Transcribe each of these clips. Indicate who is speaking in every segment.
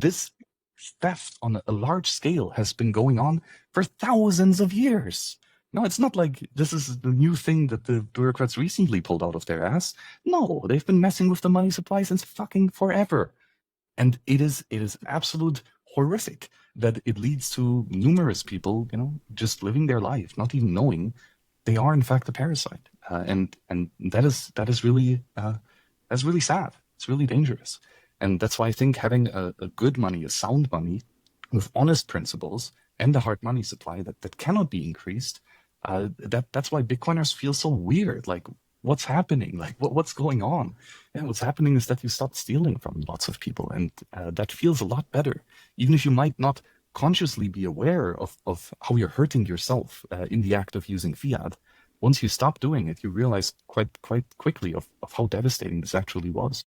Speaker 1: this theft on a large scale has been going on for thousands of years. No, it's not like this is the new thing that the bureaucrats recently pulled out of their ass. No, they've been messing with the money supply since fucking forever. And it is absolute horrific that it leads to numerous people, just living their life, not even knowing they are in fact a parasite. And that is really that's really sad. It's really dangerous. And that's why I think having a good money, a sound money, with honest principles and a hard money supply that cannot be increased, that's why Bitcoiners feel so weird. Like, what's happening? Like, what's going on? And what's happening is that you stop stealing from lots of people, and that feels a lot better, even if you might not consciously be aware of how you're hurting yourself in the act of using fiat. Once you stop doing it, you realize quite quickly of how devastating this actually was.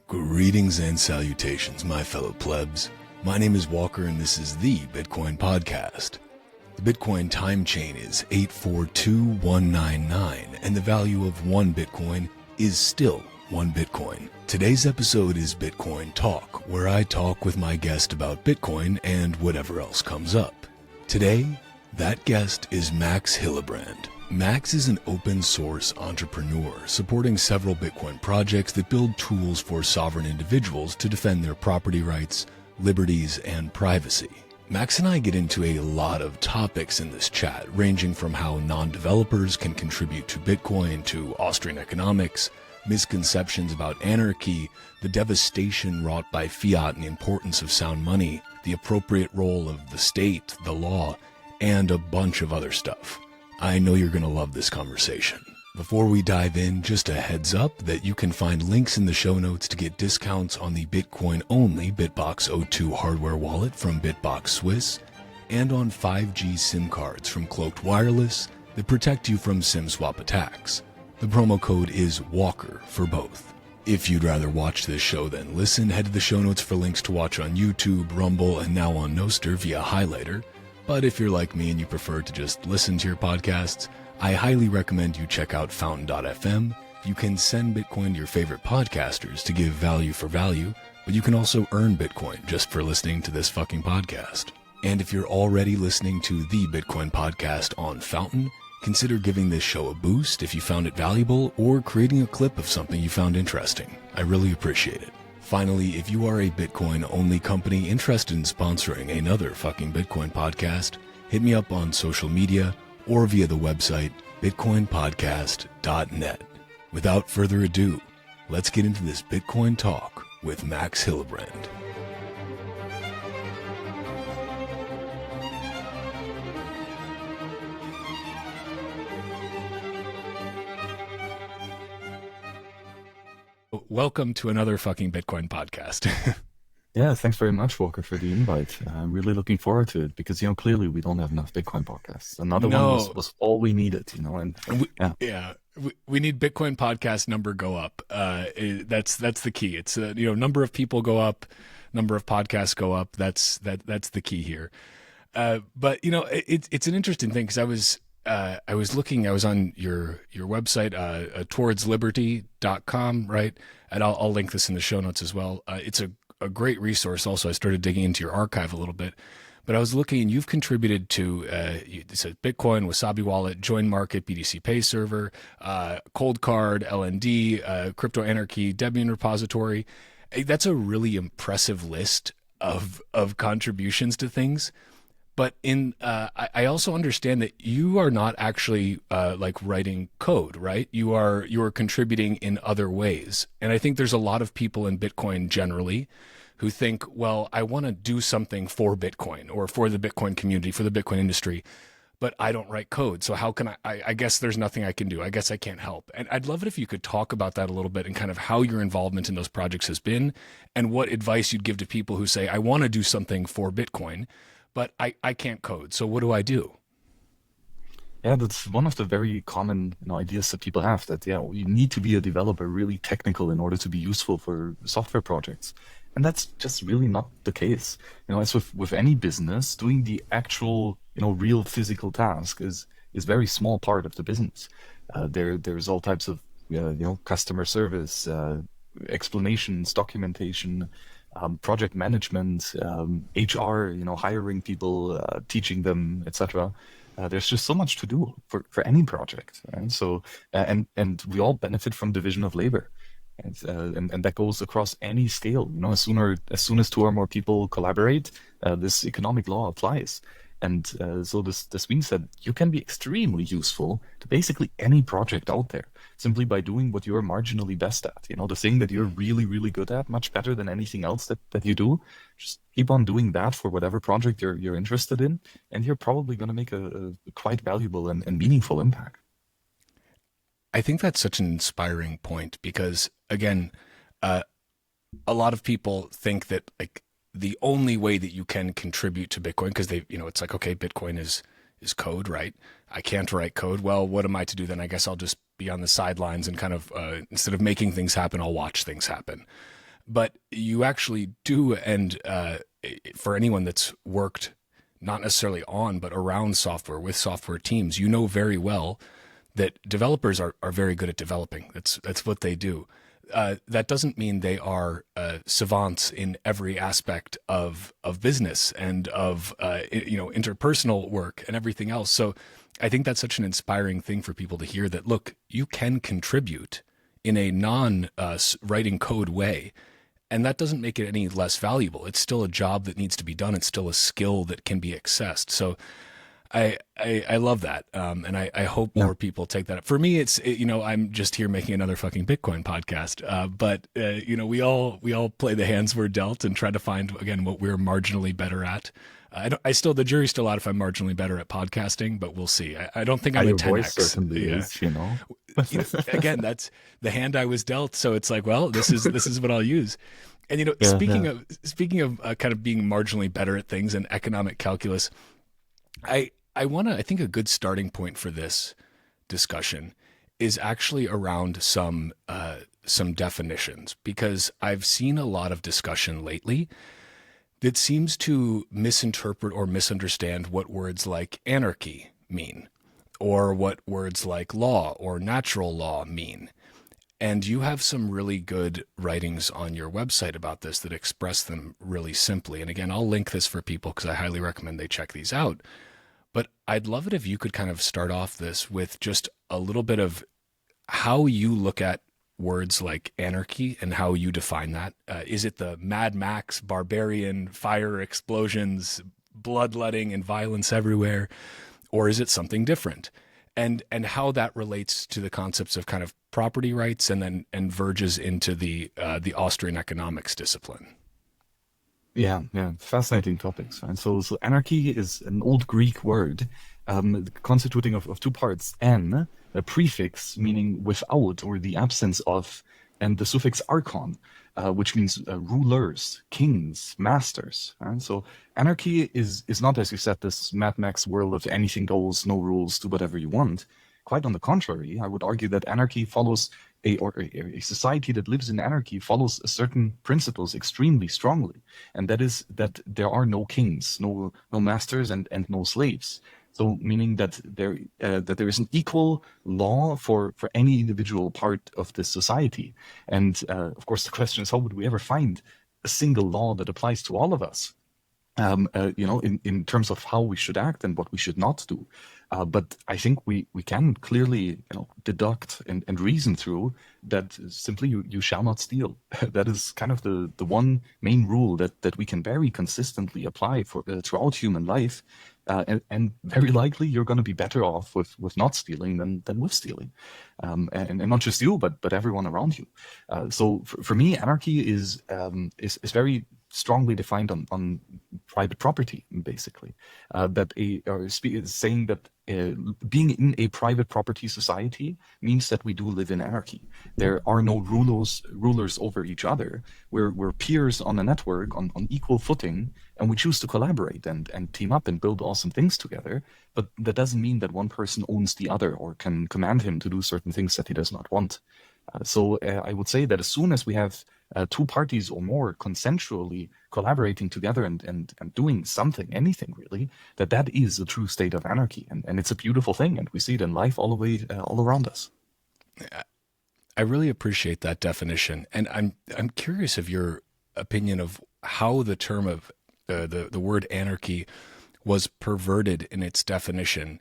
Speaker 2: Greetings and salutations, my fellow plebs. My name is Walker, and this is the Bitcoin Podcast. The Bitcoin time chain is 842199, and the value of 1 Bitcoin is still 1 Bitcoin. Today's episode is Bitcoin Talk, where I talk with my guest about Bitcoin and whatever else comes up. Today, that guest is Max Hillebrand. Max is an open source entrepreneur supporting several Bitcoin projects that build tools for sovereign individuals to defend their property rights, liberties, and privacy. Max and I get into a lot of topics in this chat, ranging from how non-developers can contribute to Bitcoin to Austrian economics, misconceptions about anarchy, the devastation wrought by fiat and the importance of sound money, the appropriate role of the state, the law, and a bunch of other stuff. I know you're going to love this conversation. Before we dive in, just a heads up that you can find links in the show notes to get discounts on the Bitcoin-only Bitbox O2 hardware wallet from Bitbox Swiss, and on 5G SIM cards from Cloaked Wireless that protect you from SIM swap attacks. The promo code is WALKER for both. If you'd rather watch this show than listen, head to the show notes for links to watch on YouTube, Rumble, and now on Nostr via Highlighter. But if you're like me and you prefer to just listen to your podcasts, I highly recommend you check out Fountain.fm. You can send Bitcoin to your favorite podcasters to give value for value, but you can also earn Bitcoin just for listening to this fucking podcast. And if you're already listening to the Bitcoin Podcast on Fountain, consider giving this show a boost if you found it valuable, or creating a clip of something you found interesting. I really appreciate it. Finally, if you are a Bitcoin-only company interested in sponsoring another fucking Bitcoin podcast, hit me up on social media or via the website bitcoinpodcast.net. Without further ado, let's get into this Bitcoin talk with Max Hillebrand. Welcome to another fucking Bitcoin podcast.
Speaker 1: Yeah, thanks very much, Walker, for the invite. I'm really looking forward to it because, clearly we don't have enough Bitcoin podcasts. Another one was all we needed, and
Speaker 2: we need Bitcoin podcast number go up. That's the key. It's number of people go up, number of podcasts go up. That's the key here. But it's an interesting thing because I was on your website, towardsliberty.com, right? And I'll link this in the show notes as well. It's a great resource. Also, I started digging into your archive a little bit, but I was looking, and you've contributed to it says Bitcoin, Wasabi Wallet, Join Market, BTC Pay Server, Cold Card, LND, Crypto Anarchy, Debian Repository. That's a really impressive list of contributions to things. But I also understand that you are not actually like writing code, right? You are contributing in other ways. And I think there's a lot of people in Bitcoin generally who think, well, I want to do something for Bitcoin or for the Bitcoin community, for the Bitcoin industry, but I don't write code. So how can I guess there's nothing I can do. I guess I can't help. And I'd love it if you could talk about that a little bit and kind of how your involvement in those projects has been and what advice you'd give to people who say, I want to do something for Bitcoin, but I can't code. So what do I do?
Speaker 1: Yeah, that's one of the very common ideas that people have, that you need to be a developer, really technical, in order to be useful for software projects. And that's just really not the case. As with any business, doing the actual real physical task is very small part of the business. There's all types of customer service, explanations, documentation, project management, HR, hiring people, teaching them, etc. There's just so much to do for any project, right? So, and we all benefit from division of labor. And that goes across any scale. As soon as two or more people collaborate, this economic law applies. And so this means that you can be extremely useful to basically any project out there simply by doing what you're marginally best at. The thing that you're really, really good at, much better than anything else that you do. Just keep on doing that for whatever project you're interested in, and you're probably going to make a quite valuable and meaningful impact.
Speaker 2: I think that's such an inspiring point because, again, a lot of people think that like the only way that you can contribute to Bitcoin, because it's like, okay, Bitcoin is code, right? I can't write code. Well, what am I to do then? I guess I'll just be on the sidelines and kind of, instead of making things happen, I'll watch things happen. But you actually do, and for anyone that's worked not necessarily on, but around software with software teams, very well that developers are very good at developing. That's what they do. That doesn't mean they are savants in every aspect of business and of interpersonal work and everything else. So I think that's such an inspiring thing for people to hear that, look, you can contribute in a non-writing code way, and that doesn't make it any less valuable. It's still a job that needs to be done. It's still a skill that can be accessed. So I love that, and I hope more people take that up. For me, I'm just here making another fucking Bitcoin podcast, but we all play the hands we're dealt and try to find again what we're marginally better at. The jury's still out if I'm marginally better at podcasting, but we'll see. I don't think I'm a 10x.
Speaker 1: Voice certainly is,
Speaker 2: Again, that's the hand I was dealt. So it's like, well, this is what I'll use. And speaking of kind of being marginally better at things and economic calculus, I think a good starting point for this discussion is actually around some definitions, because I've seen a lot of discussion lately that seems to misinterpret or misunderstand what words like anarchy mean, or what words like law or natural law mean. And you have some really good writings on your website about this that express them really simply. And again, I'll link this for people because I highly recommend they check these out. But I'd love it if you could kind of start off this with just a little bit of how you look at words like anarchy and how you define that. Is it the Mad Max, barbarian, fire explosions, bloodletting, and violence everywhere? Or is it something different? And how that relates to the concepts of kind of property rights and verges into the Austrian economics discipline.
Speaker 1: Yeah, fascinating topics. Right? So anarchy is an old Greek word constituting of two parts: an, a prefix meaning without or the absence of, and the suffix archon, which means rulers, kings, masters. Right? So anarchy is not, as you said, this Mad Max world of anything goes, no rules, do whatever you want. Quite on the contrary, I would argue that anarchy follows a society that lives in anarchy follows certain principles extremely strongly, and that is that there are no kings, no masters, and no slaves. So meaning that there is an equal law for any individual part of this society. And of course, the question is, how would we ever find a single law that applies to all of us? In terms of how we should act and what we should not do. But I think we can clearly, deduct and reason through that simply you shall not steal. That is kind of the one main rule that we can very consistently apply for throughout human life. And very likely you're going to be better off with not stealing than with stealing. And not just you, but everyone around you. So for me, anarchy is very strongly defined on private property, basically. Saying that being in a private property society means that we do live in anarchy. There are no rulers over each other. We're peers on a network on equal footing, and we choose to collaborate and team up and build awesome things together. But that doesn't mean that one person owns the other or can command him to do certain things that he does not want. So I would say that as soon as we have two parties or more consensually collaborating together and doing something, anything really, that is the true state of anarchy. And it's a beautiful thing. And we see it in life all around us.
Speaker 2: I really appreciate that definition, and I'm curious of your opinion of how the term of the word anarchy was perverted in its definition.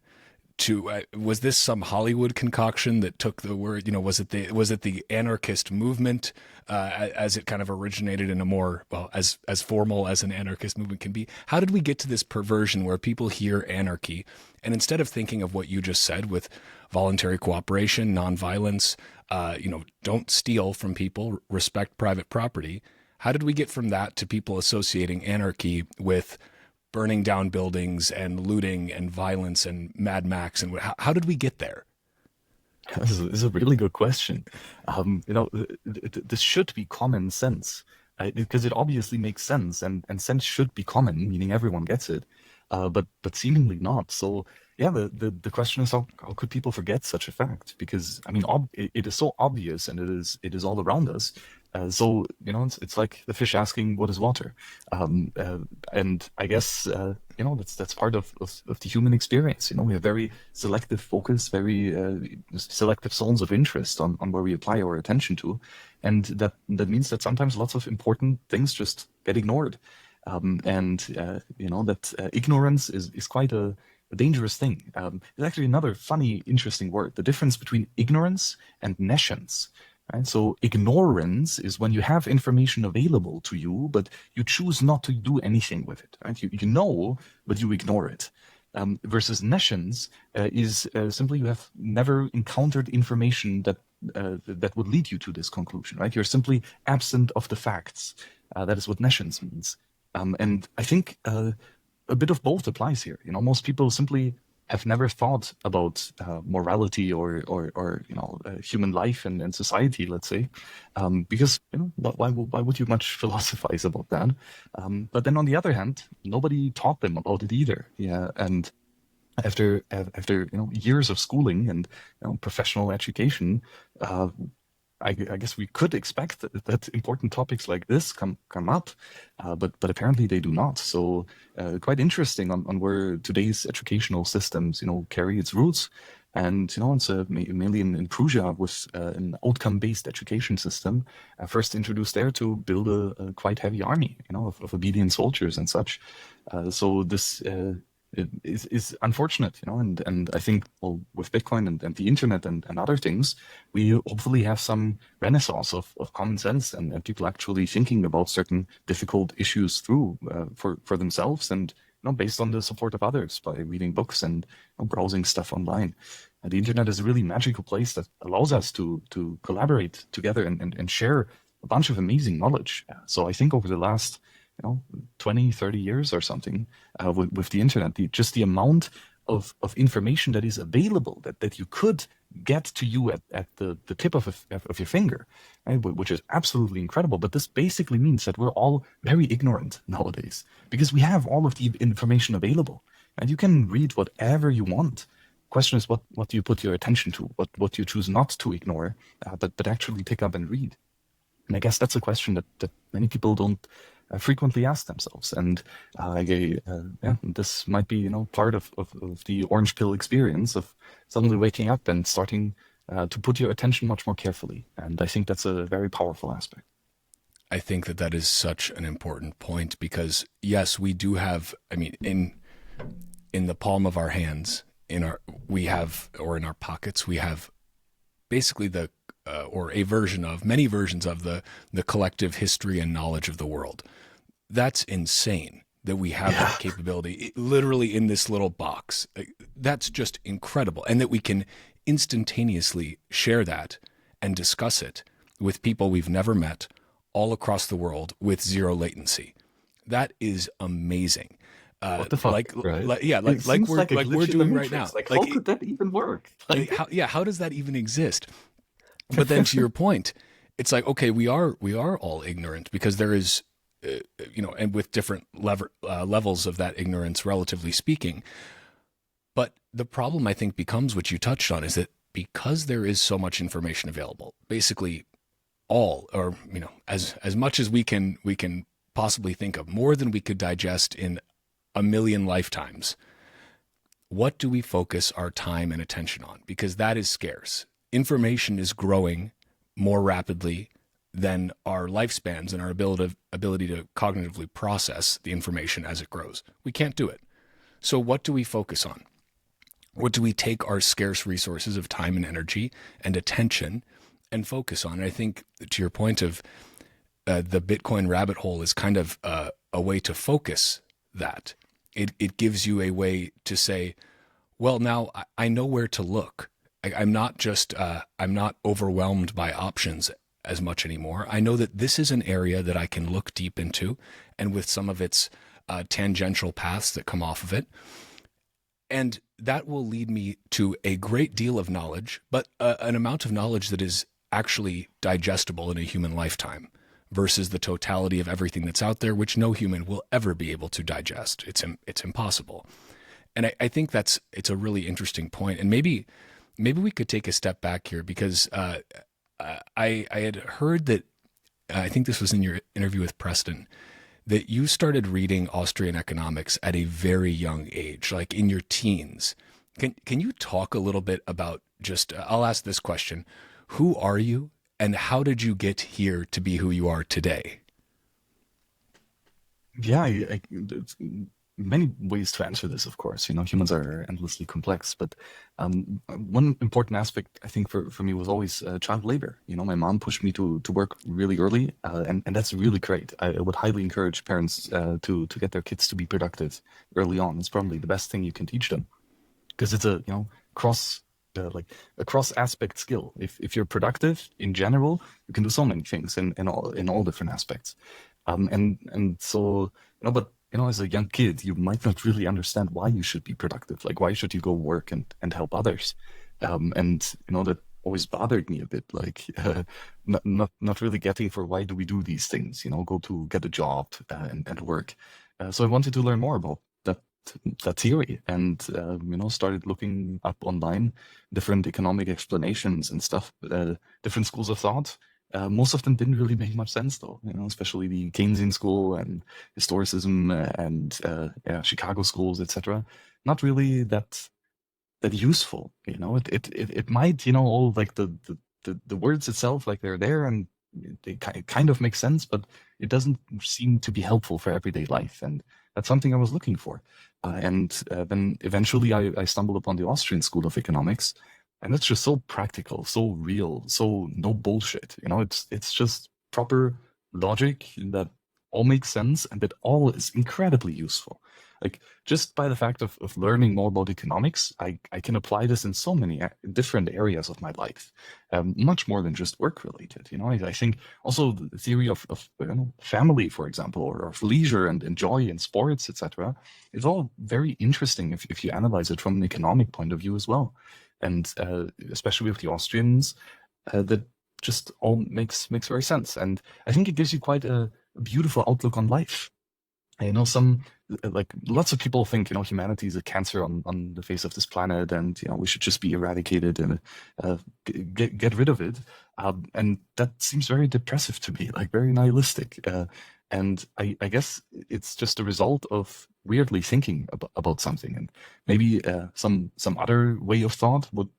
Speaker 2: To was this some Hollywood concoction that took the word? Was it the anarchist movement as it kind of originated in a more, well, as formal as an anarchist movement can be? How did we get to this perversion where people hear anarchy and instead of thinking of what you just said with voluntary cooperation, nonviolence, don't steal from people, respect private property? How did we get from that to people associating anarchy with burning down buildings and looting and violence and Mad Max? And how did we get there?
Speaker 1: This is a really good question. This should be common sense, because it obviously makes sense, and sense should be common, meaning everyone gets it, but seemingly not. So yeah, the question is how could people forget such a fact? Because I mean, it is so obvious, and it is all around us. So it's like the fish asking, "What is water?" And I guess that's part of the human experience. We have very selective focus, very selective zones of interest on where we apply our attention to, and that means that sometimes lots of important things just get ignored, and that ignorance is quite a dangerous thing. There's actually another funny, interesting word: the difference between ignorance and nescience. Right? So ignorance is when you have information available to you, but you choose not to do anything with it. Right? You know, but you ignore it. Versus nescience is simply you have never encountered information that would lead you to this conclusion. Right? You're simply absent of the facts. That is what nescience means. And I think a bit of both applies here. Most people simply have never thought about morality or human life and society, let's say, because why would you much philosophize about that? But then on the other hand, nobody taught them about it either. Yeah, and after years of schooling and professional education, I guess we could expect that important topics like this come up, but apparently they do not. So quite interesting on where today's educational systems carry its roots, and it's mainly in Prussia with an outcome-based education system, first introduced there to build a quite heavy army of obedient soldiers and such. So this is unfortunate, and I think, well, with Bitcoin and the internet and other things, we hopefully have some renaissance of common sense and people actually thinking about certain difficult issues through for themselves, and based on the support of others by reading books and browsing stuff online. And the internet is a really magical place that allows us to collaborate together and share a bunch of amazing knowledge. So I think over the last 20, 30 years or something, with the internet, just the amount of information that is available that you could get to you at the tip of your finger, right? Which is absolutely incredible. But this basically means that we're all very ignorant nowadays because we have all of the information available, and you can read whatever you want. Question is, what do you put your attention to? What you choose not to ignore, but actually pick up and read? And I guess that's a question that many people don't frequently ask themselves. And this might be part of the orange pill experience of suddenly waking up and starting to put your attention much more carefully. And I think that's a very powerful aspect.
Speaker 2: I think that is such an important point because, yes, we do have, in the palm of our hands, in our pockets, we have basically or a version of, many versions of the collective history and knowledge of the world. That's insane that we have that capability literally in this little box. That's just incredible. And that we can instantaneously share that and discuss it with people we've never met all across the world with zero latency. That is amazing.
Speaker 1: What the fuck, right?
Speaker 2: Like we're doing right now.
Speaker 1: How could that even work?
Speaker 2: How does that even exist? But then to your point, it's like, okay, we are all ignorant because there is, and with different levels of that ignorance, relatively speaking. But the problem I think becomes what you touched on is that because there is so much information available, basically all, or as much as we can possibly think of, more than we could digest in a million lifetimes. What do we focus our time and attention on? Because that is scarce. Information is growing more rapidly than our lifespans and our ability to cognitively process the information as it grows. We can't do it. So what do we focus on? What do we take our scarce resources of time and energy and attention and focus on? And I think, to your point of the Bitcoin rabbit hole is kind of a way to focus that. It gives you a way to say, well, now I know where to look. I'm not overwhelmed by options as much anymore. I know that this is an area that I can look deep into, and with some of its tangential paths that come off of it. And that will lead me to a great deal of knowledge, but an amount of knowledge that is actually digestible in a human lifetime versus the totality of everything that's out there, which no human will ever be able to digest. It's impossible. And I think it's a really interesting point. And maybe we could take a step back here, because I had heard that, I think this was in your interview with Preston, that you started reading Austrian economics at a very young age, like in your teens. Can you talk a little bit about I'll ask this question. Who are you, and how did you get here to be who you are today?
Speaker 1: Yeah, it's many ways to answer this, of course. Humans are endlessly complex, but one important aspect, I think, for me was always child labor. My mom pushed me to work really early, and that's really great. I would highly encourage parents to get their kids to be productive early on. It's probably the best thing you can teach them, because it's a cross a cross aspect skill. If you're productive in general, you can do so many things in all different aspects. And so but as a young kid, you might not really understand why you should be productive. Like, why should you go work and help others? And that always bothered me a bit. Like, not really getting for why do we do these things? Go to get a job and work. So I wanted to learn more about that theory, and started looking up online different economic explanations and stuff, different schools of thought. Most of them didn't really make much sense, though. Especially the Keynesian school and historicism and Chicago schools, etc. Not really that useful. It might all like the words itself, like they're there and they kind of make sense, but it doesn't seem to be helpful for everyday life. And that's something I was looking for. And then eventually I stumbled upon the Austrian School of Economics, and it's just so practical, so real, so no bullshit. It's just proper logic that all makes sense, and that all is incredibly useful. Like, just by the fact of learning more about economics, I can apply this in so many different areas of my life, much more than just work related. I think also the theory of family, for example, or of leisure and joy in sports, etc., is all very interesting if you analyze it from an economic point of view as well. And especially with the Austrians, that just all makes very sense. And I think it gives you quite a beautiful outlook on life. Lots of people think, humanity is a cancer on the face of this planet, and, we should just be eradicated and get rid of it. And that seems very depressive to me, like very nihilistic. And I guess it's just a result of weirdly thinking about something, and maybe some other way of thought would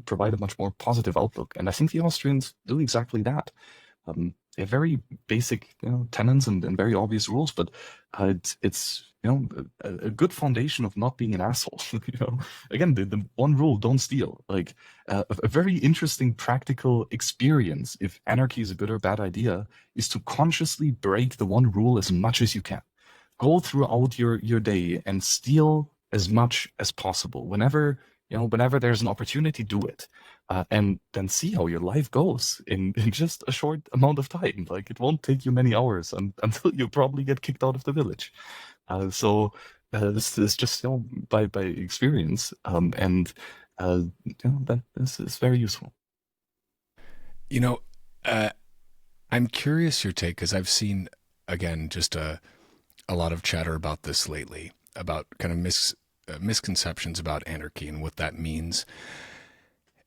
Speaker 1: provide a much more positive outlook. And I think the Austrians do exactly that. They have very basic, tenets and very obvious rules, but it's a good foundation of not being an asshole. Again, the one rule: don't steal. Like, a very interesting practical experience, if anarchy is a good or bad idea, is to consciously break the one rule as much as you can. Go throughout your day and steal as much as possible. Whenever there's an opportunity, do it. And then see how your life goes in just a short amount of time. Like, it won't take you many hours until you probably get kicked out of the village. So this is just by experience, and that this is very useful.
Speaker 2: I'm curious your take, because I've seen, again, just a lot of chatter about this lately, about kind of misconceptions about anarchy and what that means.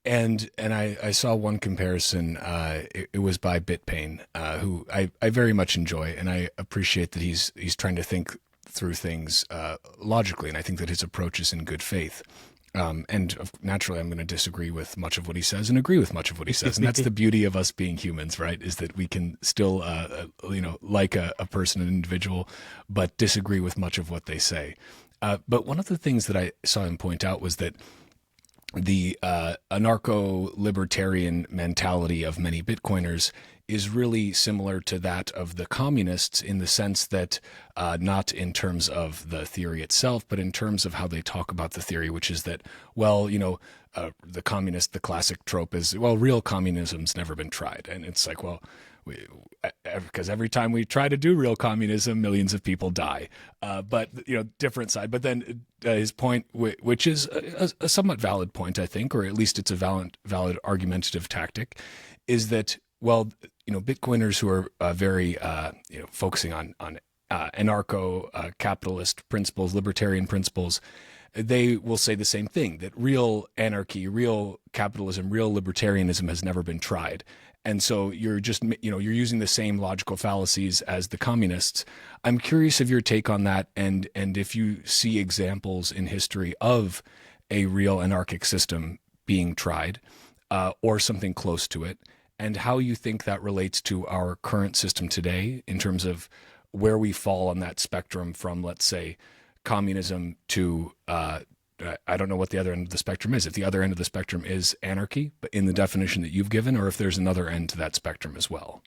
Speaker 2: And I saw one comparison. It was by BitPain, who I very much enjoy, and I appreciate that he's trying to think through things logically, and I think that his approach is in good faith. And naturally, I'm going to disagree with much of what he says and agree with much of what he says. And that's the beauty of us being humans, right? Is that we can still, like a person, an individual, but disagree with much of what they say. But one of the things that I saw him point out was that the anarcho-libertarian mentality of many Bitcoiners is really similar to that of the communists in the sense that not in terms of the theory itself, but in terms of how they talk about the theory, which is that, well, the communist, the classic trope is, well, real communism's never been tried. And it's like, well, because every time we try to do real communism, millions of people die. But different side. But then his point, which is a somewhat valid point, I think, or at least it's a valid argumentative tactic, is that, well, Bitcoiners who are very focusing on anarcho capitalist principles, libertarian principles, they will say the same thing, that real anarchy, real capitalism, real libertarianism has never been tried. And so you're just, you're using the same logical fallacies as the communists. I'm curious of your take on that, and if you see examples in history of a real anarchic system being tried, or something close to it, and how you think that relates to our current system today in terms of where we fall on that spectrum from, let's say, communism to I don't know what the other end of the spectrum is. If the other end of the spectrum is anarchy, but in the definition that you've given, or if there's another end to that spectrum as well.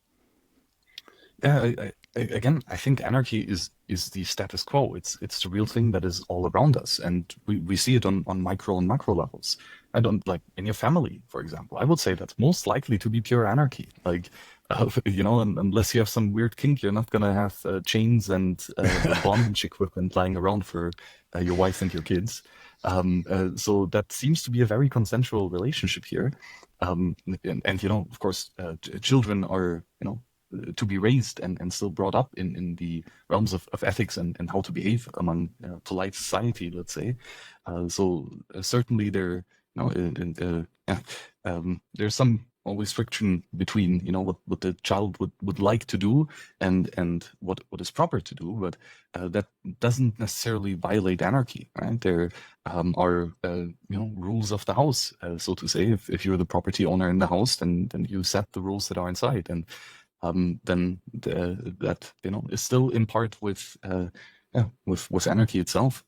Speaker 1: Yeah, I think anarchy is the status quo. It's the real thing that is all around us, and we see it on micro and macro levels. I don't like in your family, for example. I would say that's most likely to be pure anarchy. Like, unless you have some weird kink, you're not gonna have chains and bondage equipment lying around for your wife and your kids. So that seems to be a very consensual relationship here. And of course, children are, to be raised and still brought up in the realms of ethics and how to behave among polite society, let's say. So certainly there, there's some always friction between what the child would like to do and what is proper to do, but that doesn't necessarily violate anarchy, right? There are rules of the house, so to say. If you're the property owner in the house, then you set the rules that are inside, and then that is still in part with anarchy itself.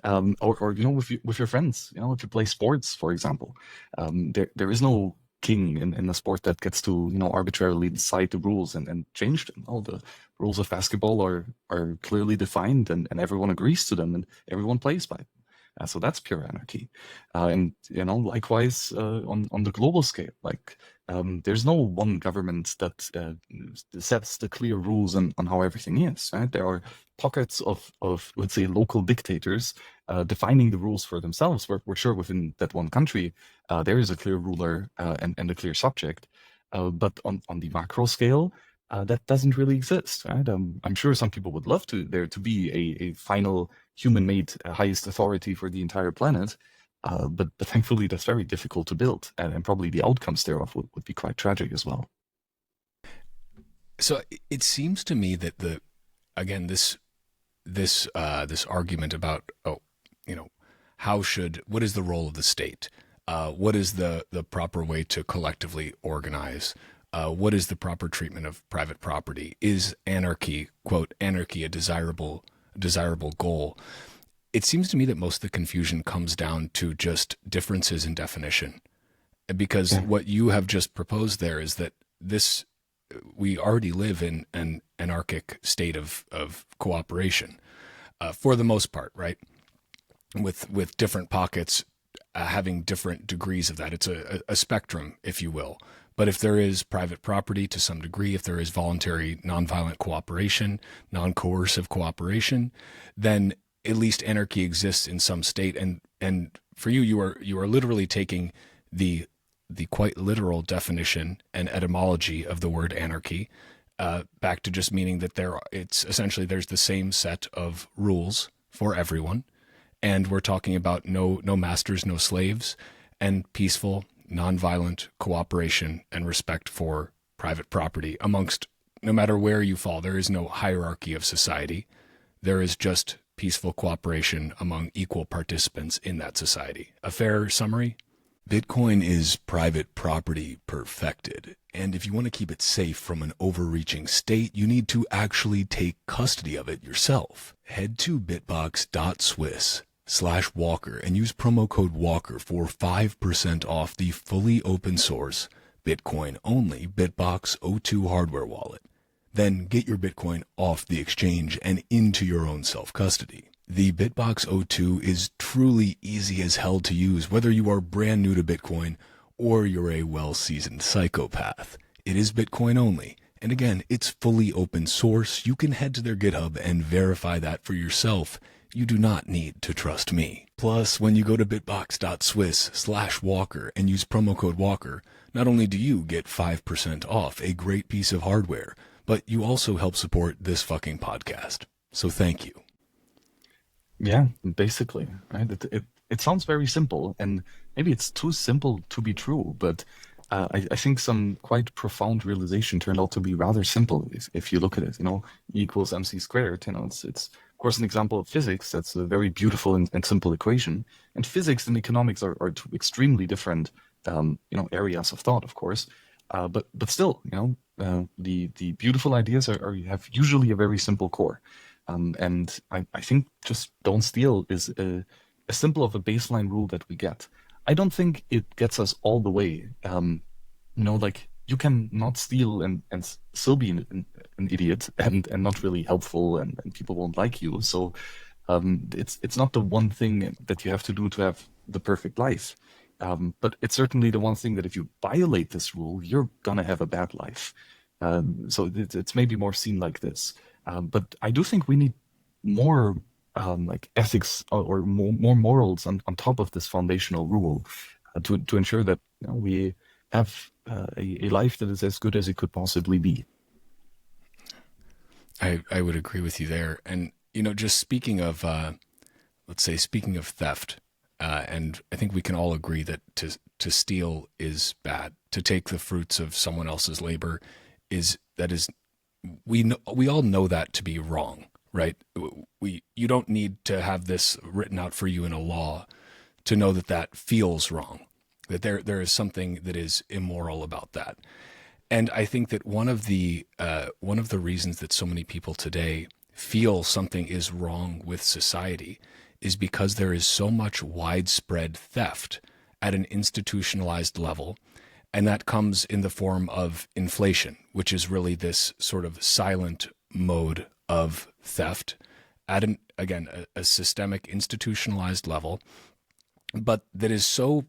Speaker 1: Or with your friends, if you play sports, for example, there is no king in a sport that gets to arbitrarily decide the rules and change them. All the rules of basketball are clearly defined, and everyone agrees to them, and everyone plays by them. So that's pure anarchy. And likewise on the global scale, like there's no one government that sets the clear rules on how everything is. Right? There are pockets of let's say local dictators defining the rules for themselves. We're sure within that one country there is a clear ruler and a clear subject, but on the macro scale, that doesn't really exist. Right? I'm sure some people would love there to be a final human-made highest authority for the entire planet, but thankfully that's very difficult to build, and probably the outcomes thereof would be quite tragic as well.
Speaker 2: So it seems to me that this argument about what is the role of the state? What is the proper way to collectively organize? What is the proper treatment of private property? Is anarchy, quote, anarchy a desirable goal? It seems to me that most of the confusion comes down to just differences in definition. Because what you have just proposed there is that we already live in an anarchic state of cooperation, for the most part, right? With different pockets having different degrees of that. It's a spectrum, if you will. But if there is private property to some degree, if there is voluntary nonviolent cooperation, non-coercive cooperation, then at least anarchy exists in some state. And for you are literally taking the quite literal definition and etymology of the word anarchy back to just meaning that there's the same set of rules for everyone, and we're talking about no masters, no slaves, and peaceful, nonviolent cooperation and respect for private property amongst, no matter where you fall. There is no hierarchy of society. There is just peaceful cooperation among equal participants in that society. A fair summary? Bitcoin is private property perfected, and if you want to keep it safe from an overreaching state, you need to actually take custody of it yourself. Head to bitbox.swiss/Walker and use promo code Walker for 5% off the fully open source, Bitcoin only Bitbox O2 hardware wallet. Then get your Bitcoin off the exchange and into your own self-custody. The Bitbox O2 is truly easy as hell to use, whether you are brand new to Bitcoin or you're a well-seasoned psychopath. It is Bitcoin only, and again, it's fully open source. You can head to their GitHub and verify that for yourself. You do not need to trust me. Plus, when you go to bitbox.swiss/Walker and use promo code Walker, not only do you get 5% off a great piece of hardware, but you also help support this fucking podcast. So thank you.
Speaker 1: Yeah, basically, right? It sounds very simple, and maybe it's too simple to be true, but I think some quite profound realization turned out to be rather simple if you look at it. E equals mc squared. It's of course an example of physics. That's a very beautiful and simple equation. And physics and economics are two extremely different areas of thought, of course. But still, the beautiful ideas have usually a very simple core. And I think just don't steal is a simple of a baseline rule that we get. I don't think it gets us all the way. Like you can not steal and still be an idiot and not really helpful and people won't like you. So it's not the one thing that you have to do to have the perfect life. But it's certainly the one thing that if you violate this rule, you're gonna have a bad life. So it's maybe more seen like this. But I do think we need more like ethics or more morals on top of this foundational rule to ensure that we have a life that is as good as it could possibly be.
Speaker 2: I would agree with you there. And, just speaking of, speaking of theft, and I think we can all agree that to steal is bad. To take the fruits of someone else's labor we all know that to be wrong, right? You don't need to have this written out for you in a law to know that feels wrong, that there is something that is immoral about that. And I think that one of the reasons that so many people today feel something is wrong with society is because there is so much widespread theft at an institutionalized level. And that comes in the form of inflation, which is really this sort of silent mode of theft at a systemic institutionalized level, but that is so,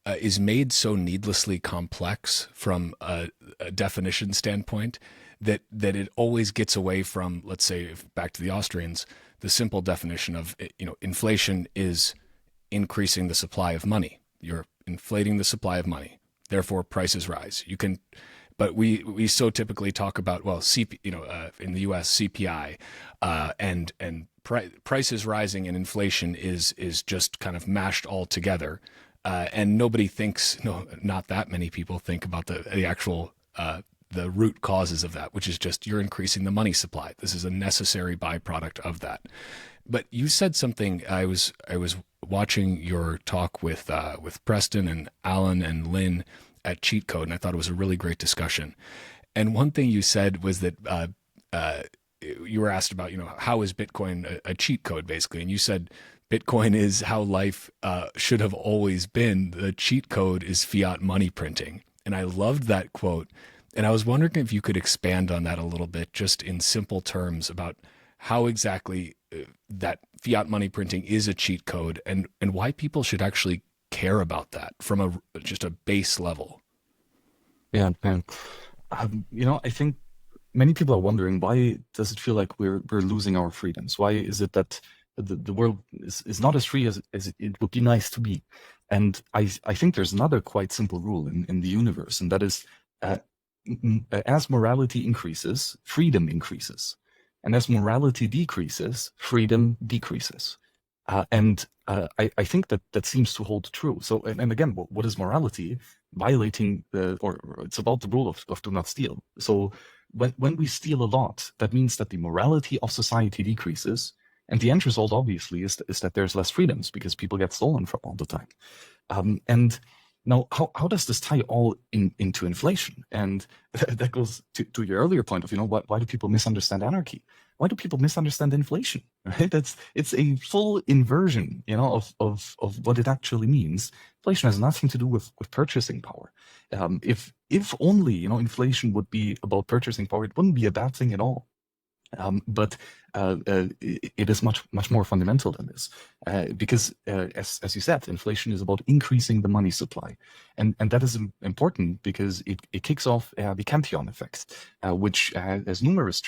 Speaker 2: is made so needlessly complex from a definition standpoint that it always gets away from, let's say, back to the Austrians, the simple definition of, inflation is increasing the supply of money. You're inflating the supply of money, therefore prices rise. But we so typically talk about in the U.S. CPI and prices rising and inflation is just kind of mashed all together, and nobody thinks, not that many people think about the actual the root causes of that, which is just you're increasing the money supply. This is a necessary byproduct of that. But you said something. I was watching your talk with Preston and Alan and Lynn at Cheat Code, and I thought it was a really great discussion. And one thing you said was that you were asked about, how is Bitcoin a cheat code, basically, and you said Bitcoin is how life should have always been. The cheat code is fiat money printing, and I loved that quote. And I was wondering if you could expand on that a little bit, just in simple terms, about how exactly that fiat money printing is a cheat code and why people should actually care about that from just a base level.
Speaker 1: Yeah, man. I think many people are wondering, why does it feel like we're losing our freedoms? Why is it that the world is not as free as it would be nice to be? And I think there's another quite simple rule in the universe, and that is as morality increases, freedom increases. And as morality decreases, freedom decreases. And I think that seems to hold true. So, and again, what is morality? Violating or it's about the rule of do not steal. So when we steal a lot, that means that the morality of society decreases, And the end result, obviously, is that there's less freedoms because people get stolen from all the time. And now, how does this tie all into inflation? And that goes to your earlier point of, why do people misunderstand anarchy? Why do people misunderstand inflation? Right? It's a full inversion, of what it actually means. Inflation has nothing to do with purchasing power. If only, inflation would be about purchasing power, it wouldn't be a bad thing at all. But it is much more fundamental than this, because as you said, inflation is about increasing the money supply, and that is important because it kicks off the Cantillon effect, which has numerous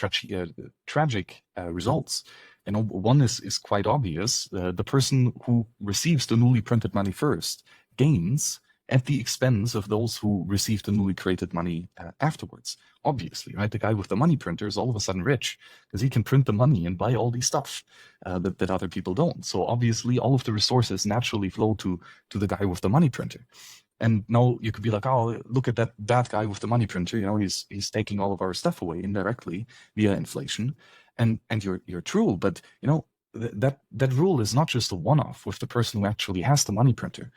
Speaker 1: tragic results. One is quite obvious: the person who receives the newly printed money first gains at the expense of those who receive the newly created money afterwards. Obviously, right? The guy with the money printer is all of a sudden rich because he can print the money and buy all these stuff that other people don't. So obviously, all of the resources naturally flow to the guy with the money printer. And now you could be like, oh, look at that guy with the money printer. He's taking all of our stuff away indirectly via inflation, and you're true. But that rule is not just a one-off with the person who actually has the money printer.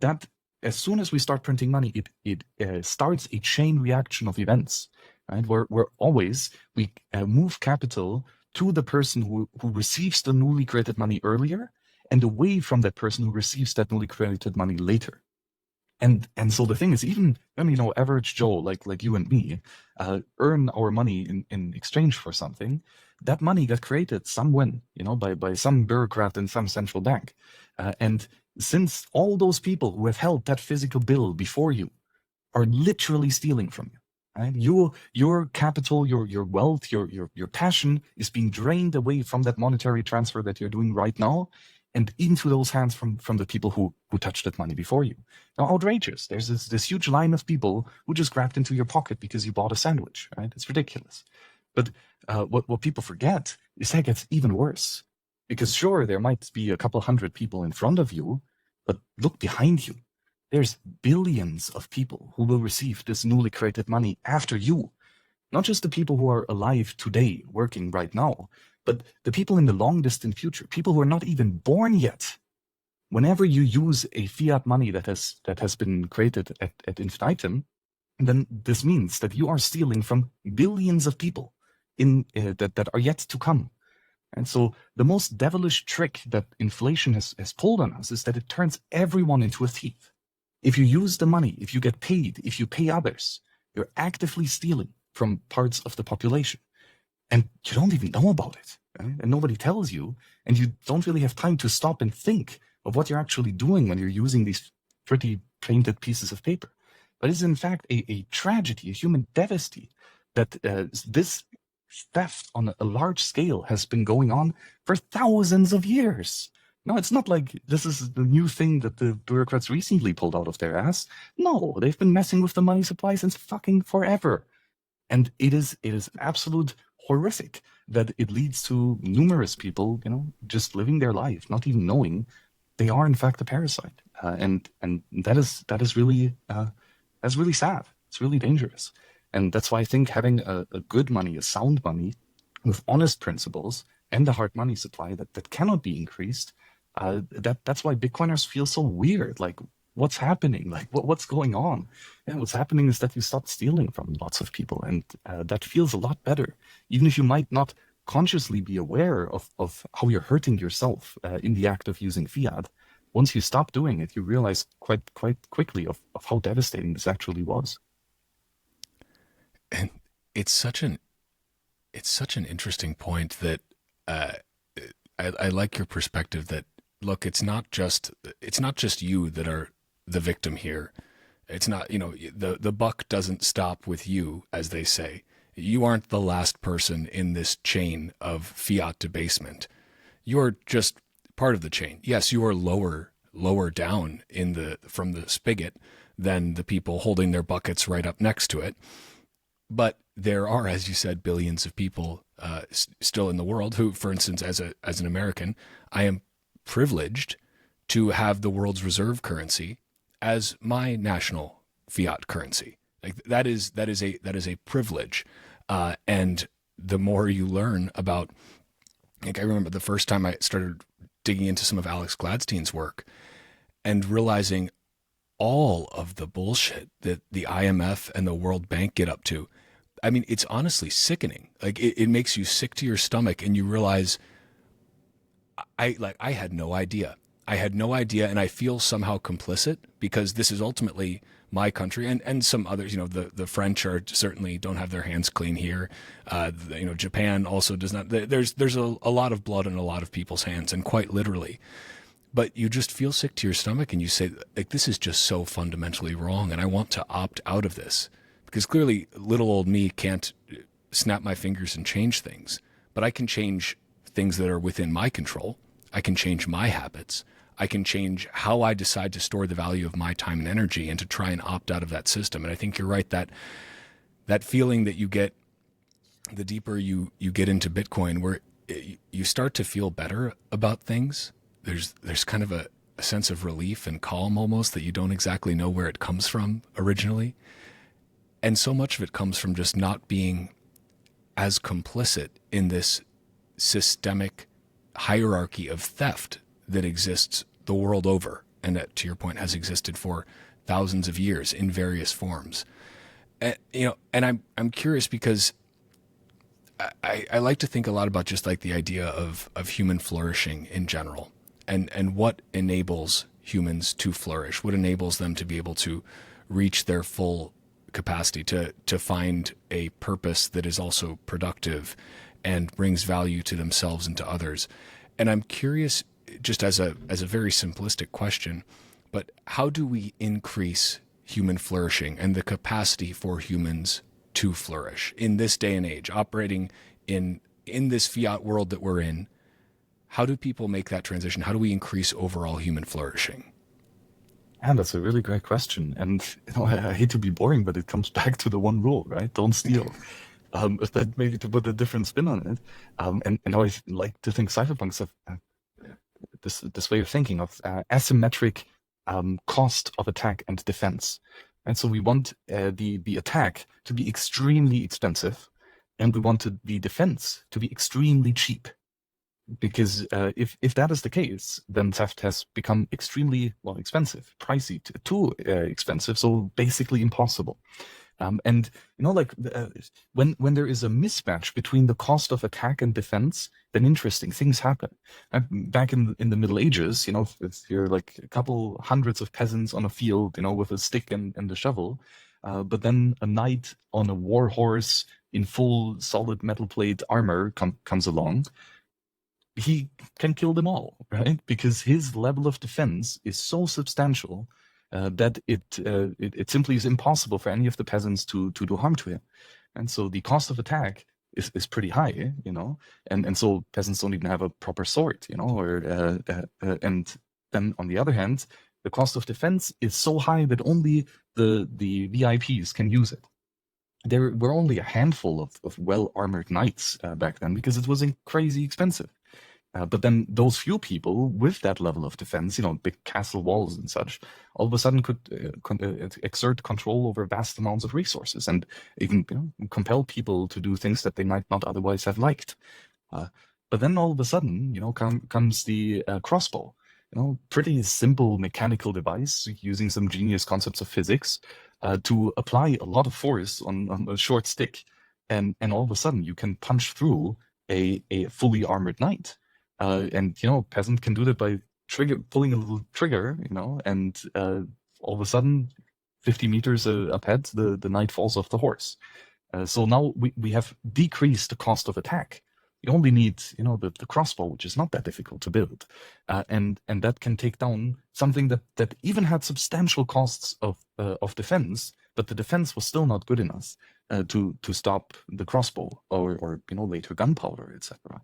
Speaker 1: That as soon as we start printing money, it starts a chain reaction of events, right? Where always we move capital to the person who receives the newly created money earlier and away from that person who receives that newly created money later. And so the thing is, even when average Joe like you and me earn our money in exchange for something, that money got created somewhen, by some bureaucrat in some central bank, and since all those people who have held that physical bill before you are literally stealing from you, right? Your capital, your wealth, your passion is being drained away from that monetary transfer that you're doing right now and into those hands from the people who touched that money before you. Now, outrageous. There's this huge line of people who just grabbed into your pocket because you bought a sandwich, right? It's ridiculous. But what people forget is that it gets even worse. Because sure, there might be a couple hundred people in front of you, but look behind you. There's billions of people who will receive this newly created money after you. Not just the people who are alive today, working right now, but the people in the long distant future, people who are not even born yet. Whenever you use a fiat money that has been created at infinitum, then this means that you are stealing from billions of people that are yet to come. And so the most devilish trick that inflation has pulled on us is that it turns everyone into a thief. If you use the money, if you get paid, if you pay others, you're actively stealing from parts of the population. And you don't even know about it, right? And nobody tells you, and you don't really have time to stop and think of what you're actually doing when you're using these pretty painted pieces of paper. But it's in fact a tragedy, a human travesty, that this theft on a large scale has been going on for thousands of years. No, it's not like this is the new thing that the bureaucrats recently pulled out of their ass. No, they've been messing with the money supply since fucking forever. And it is absolute horrific that it leads to numerous people, just living their life, not even knowing they are in fact a parasite. And that is really that's really sad. It's really dangerous. And that's why I think having a good money, a sound money, with honest principles and a hard money supply that cannot be increased, that's why Bitcoiners feel so weird. Like, what's happening? Like, what's going on? And what's happening is that you stop stealing from lots of people, and that feels a lot better. Even if you might not consciously be aware of how you're hurting yourself in the act of using fiat, once you stop doing it, you realize quite quickly of how devastating this actually was.
Speaker 2: And it's such an interesting point that I like your perspective that, look, it's not just you that are the victim here. It's not, the buck doesn't stop with you, as they say. You aren't the last person in this chain of fiat debasement. You're just part of the chain. Yes, you are lower down from the spigot than the people holding their buckets right up next to it. But there are, as you said, billions of people still in the world who, for instance, as an American, I am privileged to have the world's reserve currency as my national fiat currency. Like that is a privilege. And the more you learn about Like I remember the first time I started digging into some of Alex Gladstein's work and realizing all of the bullshit that the IMF and the World Bank get up to. I mean, it's honestly sickening. Like it makes you sick to your stomach, and you realize I had no idea. I had no idea, and I feel somehow complicit because this is ultimately my country, and some others. You know, the French are certainly don't have their hands clean here. Japan also does not. There's a lot of blood in a lot of people's hands, and quite literally. But you just feel sick to your stomach, and you say, like, this is just so fundamentally wrong, and I want to opt out of this because clearly, little old me can't snap my fingers and change things, but I can change things that are within my control. I can change my habits. I can change how I decide to store the value of my time and energy and to try and opt out of that system. And I think you're right that feeling that you get the deeper you get into Bitcoin, where you start to feel better about things. There's kind of a sense of relief and calm almost that you don't exactly know where it comes from originally. And so much of it comes from just not being as complicit in this systemic hierarchy of theft that exists the world over, and that, to your point, has existed for thousands of years in various forms. And I'm curious because I like to think a lot about just like the idea of human flourishing in general, and what enables humans to flourish, what enables them to be able to reach their full capacity, to find a purpose that is also productive and brings value to themselves and to others. And I'm curious, just as a very simplistic question, but how do we increase human flourishing and the capacity for humans to flourish in this day and age, operating in this fiat world that we're in? How do people make that transition? How do we increase overall human flourishing?
Speaker 1: And that's a really great question. And I hate to be boring, but it comes back to the one rule, right? Don't steal. That maybe to put a different spin on it. And I like to think cypherpunks have this way of thinking of asymmetric cost of attack and defense. And so we want the attack to be extremely expensive, and we wanted the defense to be extremely cheap. Because if that is the case, then theft has become extremely expensive, pricey, too expensive, so basically impossible. And when there is a mismatch between the cost of attack and defense, then interesting things happen. Back in the Middle Ages, if you're like a couple hundreds of peasants on a field, with a stick and a shovel, but then a knight on a war horse in full solid metal plate armor comes along. He can kill them all, right? Because his level of defense is so substantial that it simply is impossible for any of the peasants to do harm to him. And so the cost of attack is pretty high, and so peasants don't even have a proper sword, and then on the other hand, the cost of defense is so high that only the VIPs can use it. There were only a handful of well-armored knights back then because it was crazy expensive. But then those few people with that level of defense, big castle walls and such, all of a sudden could exert control over vast amounts of resources and even compel people to do things that they might not otherwise have liked. But then all of a sudden, comes the crossbow. Pretty simple mechanical device using some genius concepts of physics to apply a lot of force on a short stick, and all of a sudden you can punch through a fully armored knight. And peasant can do that by pulling a little trigger, and all of a sudden, 50 meters up ahead, the knight falls off the horse. So now we have decreased the cost of attack. You only need, the crossbow, which is not that difficult to build, and that can take down something that even had substantial costs of defense, but the defense was still not good enough to stop the crossbow or later gunpowder, etc.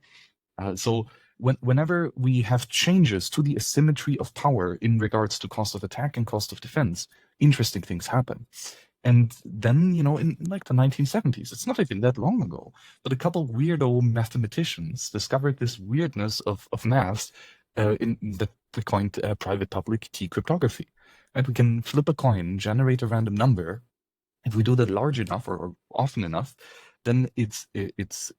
Speaker 1: So whenever we have changes to the asymmetry of power in regards to cost of attack and cost of defense, interesting things happen. And then, in like the 1970s, it's not even that long ago, but a couple weirdo mathematicians discovered this weirdness of math in the coined private public key cryptography. Right? We can flip a coin, generate a random number. If we do that large enough or often enough, then it's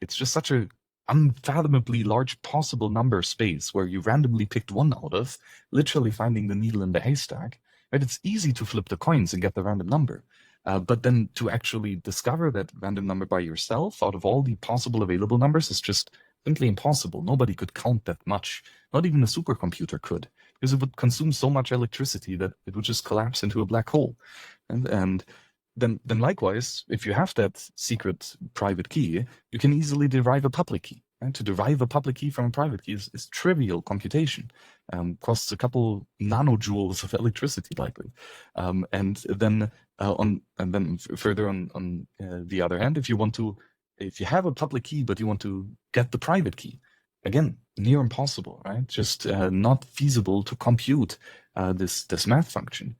Speaker 1: just such a unfathomably large possible number space where you randomly picked one out of, literally finding the needle in the haystack, right? It's easy to flip the coins and get the random number. But then to actually discover that random number by yourself out of all the possible available numbers is just simply impossible. Nobody could count that much. Not even a supercomputer could, because it would consume so much electricity that it would just collapse into a black hole. And then likewise, if you have that secret private key, you can easily derive a public key. And to derive a public key from a private key is trivial computation. Costs a couple nanojoules of electricity, likely. And then further on the other hand, if you have a public key but you want to get the private key, again, near impossible, right? Just not feasible to compute this math function.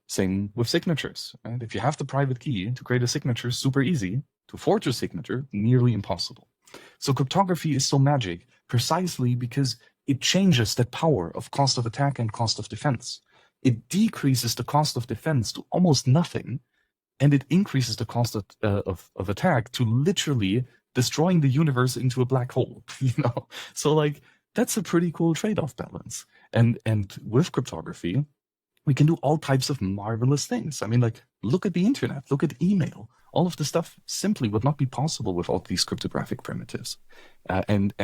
Speaker 1: Same with signatures, right? If you have the private key to create a signature, super easy. To forge a signature, nearly impossible. So cryptography is so magic precisely because it changes the power of cost of attack and cost of defense. It decreases the cost of defense to almost nothing, and it increases the cost of attack to literally destroying the universe into a black hole. So like that's a pretty cool trade-off balance. And with cryptography, we can do all types of marvelous things. I mean, like, look at the internet, look at email. All of this stuff simply would not be possible without these cryptographic primitives. And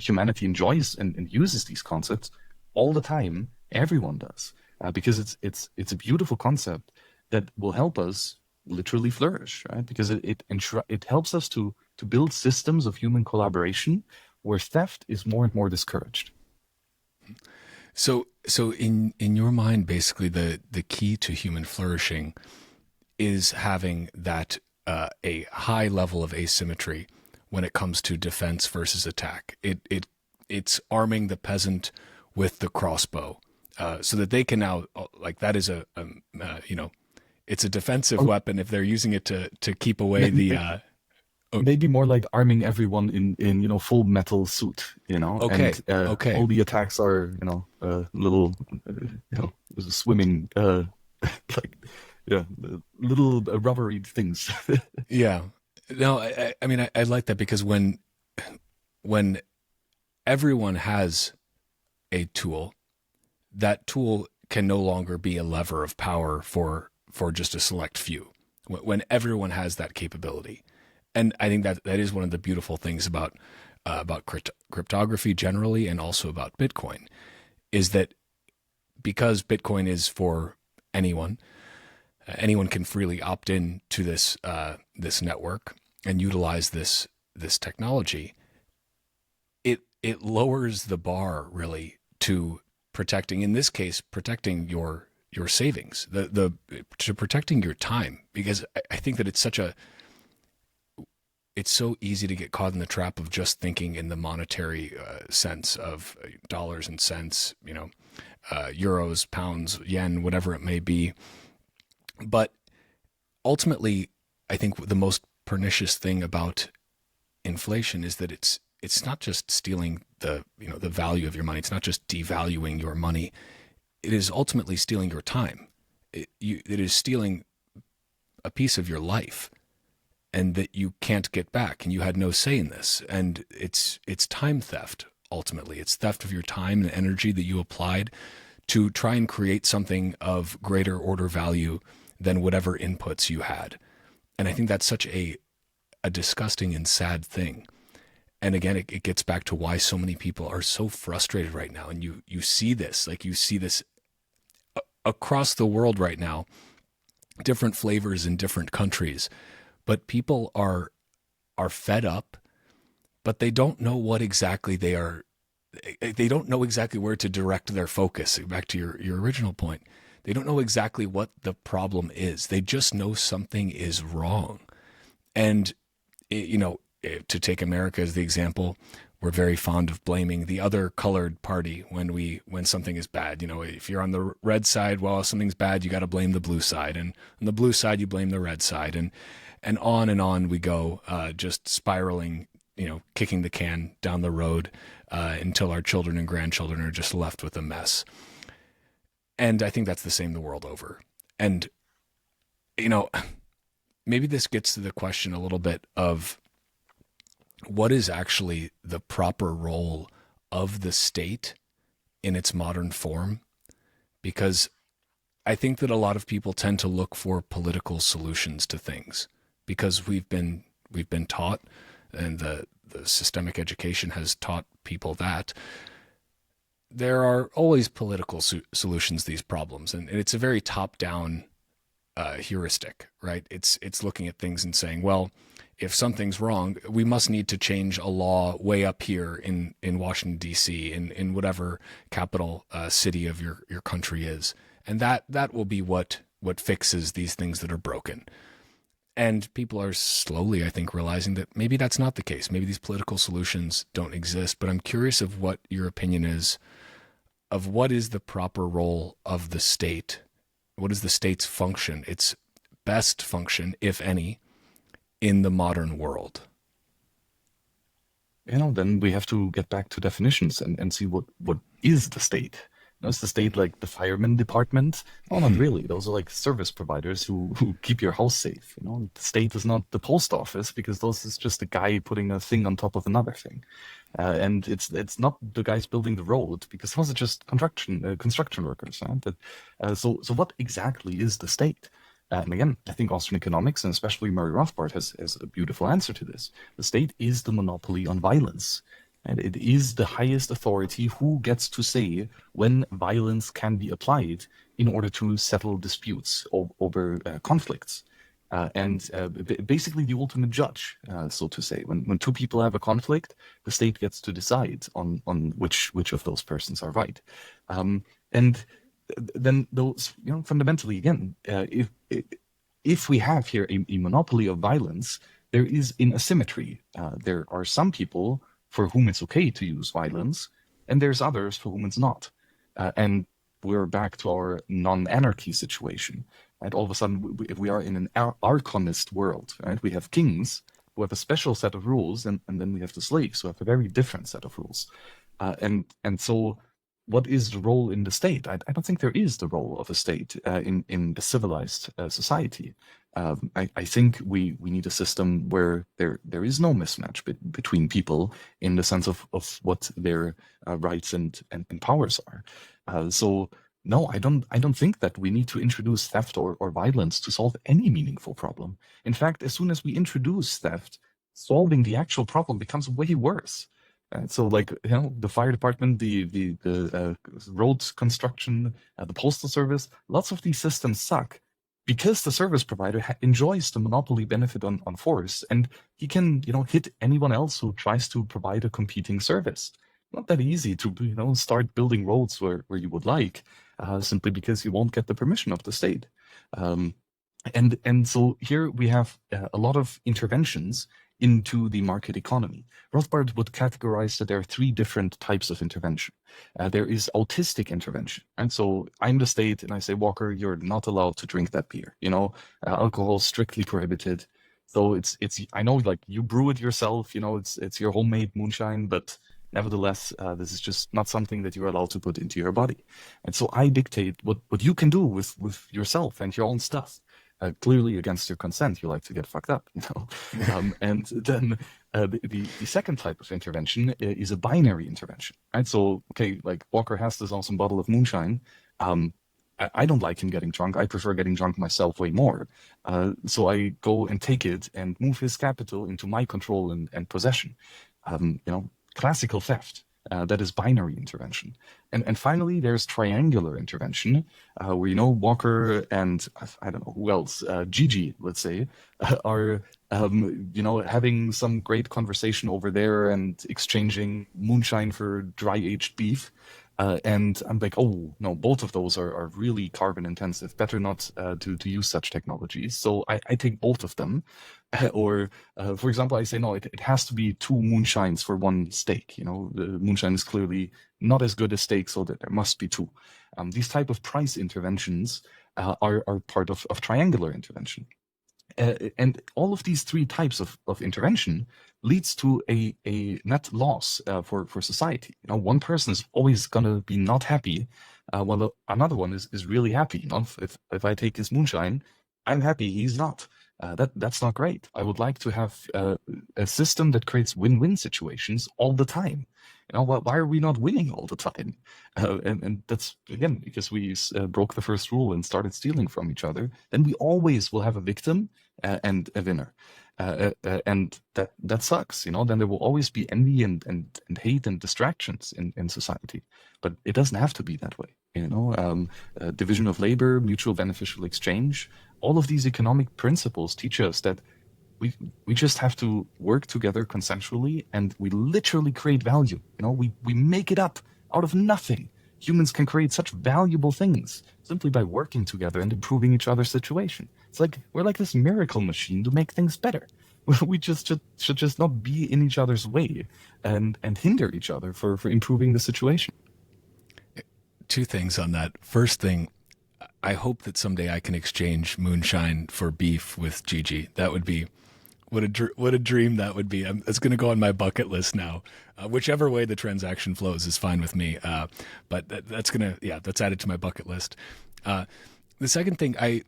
Speaker 1: humanity enjoys and uses these concepts all the time. Everyone does, because it's a beautiful concept that will help us literally flourish, right? Because it helps us to build systems of human collaboration where theft is more and more discouraged.
Speaker 2: So in your mind, basically the key to human flourishing is having that a high level of asymmetry when it comes to defense versus attack. It's arming the peasant with the crossbow, so that they can now, like, that is it's a defensive weapon if they're using it to keep away the.
Speaker 1: Maybe more like arming everyone in full metal suit,
Speaker 2: Okay.
Speaker 1: And
Speaker 2: Okay.
Speaker 1: all the attacks are little swimming little rubbery things.
Speaker 2: Yeah. No, I mean I like that, because when everyone has a tool, that tool can no longer be a lever of power for just a select few. When everyone has that capability. And I think that is one of the beautiful things about cryptography generally, and also about Bitcoin, is that because Bitcoin is for anyone can freely opt in to this network and utilize this technology. It lowers the bar really to protecting, in this case, protecting your savings, to protecting your time, because I think that it's so easy to get caught in the trap of just thinking in the monetary sense of dollars and cents, euros, pounds, yen, whatever it may be. But ultimately, I think the most pernicious thing about inflation is that it's not just stealing the value of your money. It's not just devaluing your money. It is ultimately stealing your time. It is stealing a piece of your life, and that you can't get back, and you had no say in this. And it's time theft, ultimately. It's theft of your time and energy that you applied to try and create something of greater order value than whatever inputs you had. And I think that's such a disgusting and sad thing. And again, it gets back to why so many people are so frustrated right now. And you see this, across the world right now, different flavors in different countries. But people are fed up, but they don't know what exactly they are. They don't know exactly where to direct their focus. Back to your original point, they don't know exactly what the problem is. They just know something is wrong. And to take America as the example, we're very fond of blaming the other colored party when something is bad. If you're on the red side, well, if something's bad, you got to blame the blue side, and on the blue side, you blame the red side, and on we go, just spiraling, kicking the can down the road until our children and grandchildren are just left with a mess. And I think that's the same the world over. And, maybe this gets to the question a little bit of what is actually the proper role of the state in its modern form? Because I think that a lot of people tend to look for political solutions to things because we've been taught, and the systemic education has taught people that there are always political solutions to these problems, and it's a very top-down heuristic, right? It's looking at things and saying, well, if something's wrong, we must need to change a law way up here in Washington D.C. in whatever capital city of your country is, and that will be what fixes these things that are broken. And people are slowly, I think, realizing that maybe that's not the case. Maybe these political solutions don't exist. But I'm curious of what your opinion is of what is the proper role of the state. What is the state's function, its best function, if any, in the modern world?
Speaker 1: Then we have to get back to definitions and see what is the state. Is the state like the fireman department? Oh, not really. Those are like service providers who keep your house safe. The state is not the post office because those is just a guy putting a thing on top of another thing. And it's not the guys building the road because those are just construction workers. Right? So what exactly is the state? And again, I think Austrian economics, and especially Murray Rothbard, has a beautiful answer to this. The state is the monopoly on violence. And it is the highest authority who gets to say when violence can be applied in order to settle disputes over conflicts. Basically the ultimate judge, so to say. When two people have a conflict, the state gets to decide on which of those persons are right. And then those, fundamentally, again, if we have here a monopoly of violence, there is an asymmetry. There are some people for whom it's okay to use violence, and there's others for whom it's not. And we're back to our non-anarchy situation. And all of a sudden, we are in an archonist world. Right? We have kings who have a special set of rules, and then we have the slaves who have a very different set of rules. And so what is the role in the state? I don't think there is the role of a state in a civilized society. I think we need a system where there is no mismatch between people in the sense of what their rights and powers are. So no, I don't think that we need to introduce theft or violence to solve any meaningful problem. In fact, as soon as we introduce theft, solving the actual problem becomes way worse. So, like, the fire department, the road construction, the postal service, lots of these systems suck because the service provider enjoys the monopoly benefit on force, and he can, hit anyone else who tries to provide a competing service. Not that easy to, start building roads where you would like, simply because you won't get the permission of the state. And so here we have a lot of interventions into the market economy. Rothbard would categorize that there are three different types of intervention. There is autistic intervention. And so I'm the state and I say, Walker, you're not allowed to drink that beer. Alcohol is strictly prohibited. So it's I know, like, you brew it yourself, it's your homemade moonshine, but nevertheless, this is just not something that you're allowed to put into your body. And so I dictate what you can do with yourself and your own stuff. Clearly against your consent, you like to get fucked up, and then the second type of intervention is a binary intervention, right? So, okay, like Walker has this awesome bottle of moonshine. I don't like him getting drunk. I prefer getting drunk myself way more. So I go and take it and move his capital into my control and possession. Classical theft. That is binary intervention. And finally, there's triangular intervention, where, Walker and, I don't know who else, Gigi, let's say, are, having some great conversation over there and exchanging moonshine for dry-aged beef. And I'm like, oh, no, both of those are really carbon intensive. Better not to use such technologies. So I take both of them. Or, for example, I say, no, it has to be two moonshines for one steak. The moonshine is clearly not as good as steak, so that there must be two. These type of price interventions are part of triangular intervention. And all of these three types of intervention leads to a net loss for society. One person is always going to be not happy, while another one is really happy. If I take his moonshine, I'm happy, he's not. That's not great. I would like to have a system that creates win-win situations all the time. Why are we not winning all the time? And that's again because we broke the first rule and started stealing from each other. Then we always will have a victim and a winner, and that sucks. Then there will always be envy and hate and distractions in society. But it doesn't have to be that way. Division of labor, mutual beneficial exchange. All of these economic principles teach us that we just have to work together consensually, and we literally create value. We make it up out of nothing. Humans can create such valuable things simply by working together and improving each other's situation. It's like we're like this miracle machine to make things better. We just should just not be in each other's way and hinder each other for improving the situation.
Speaker 2: Two things on that. First thing, I hope that someday I can exchange moonshine for beef with Gigi. That would be what a dream that would be. It's going to go on my bucket list now. Whichever way the transaction flows is fine with me. But that's added to my bucket list. The second thing, I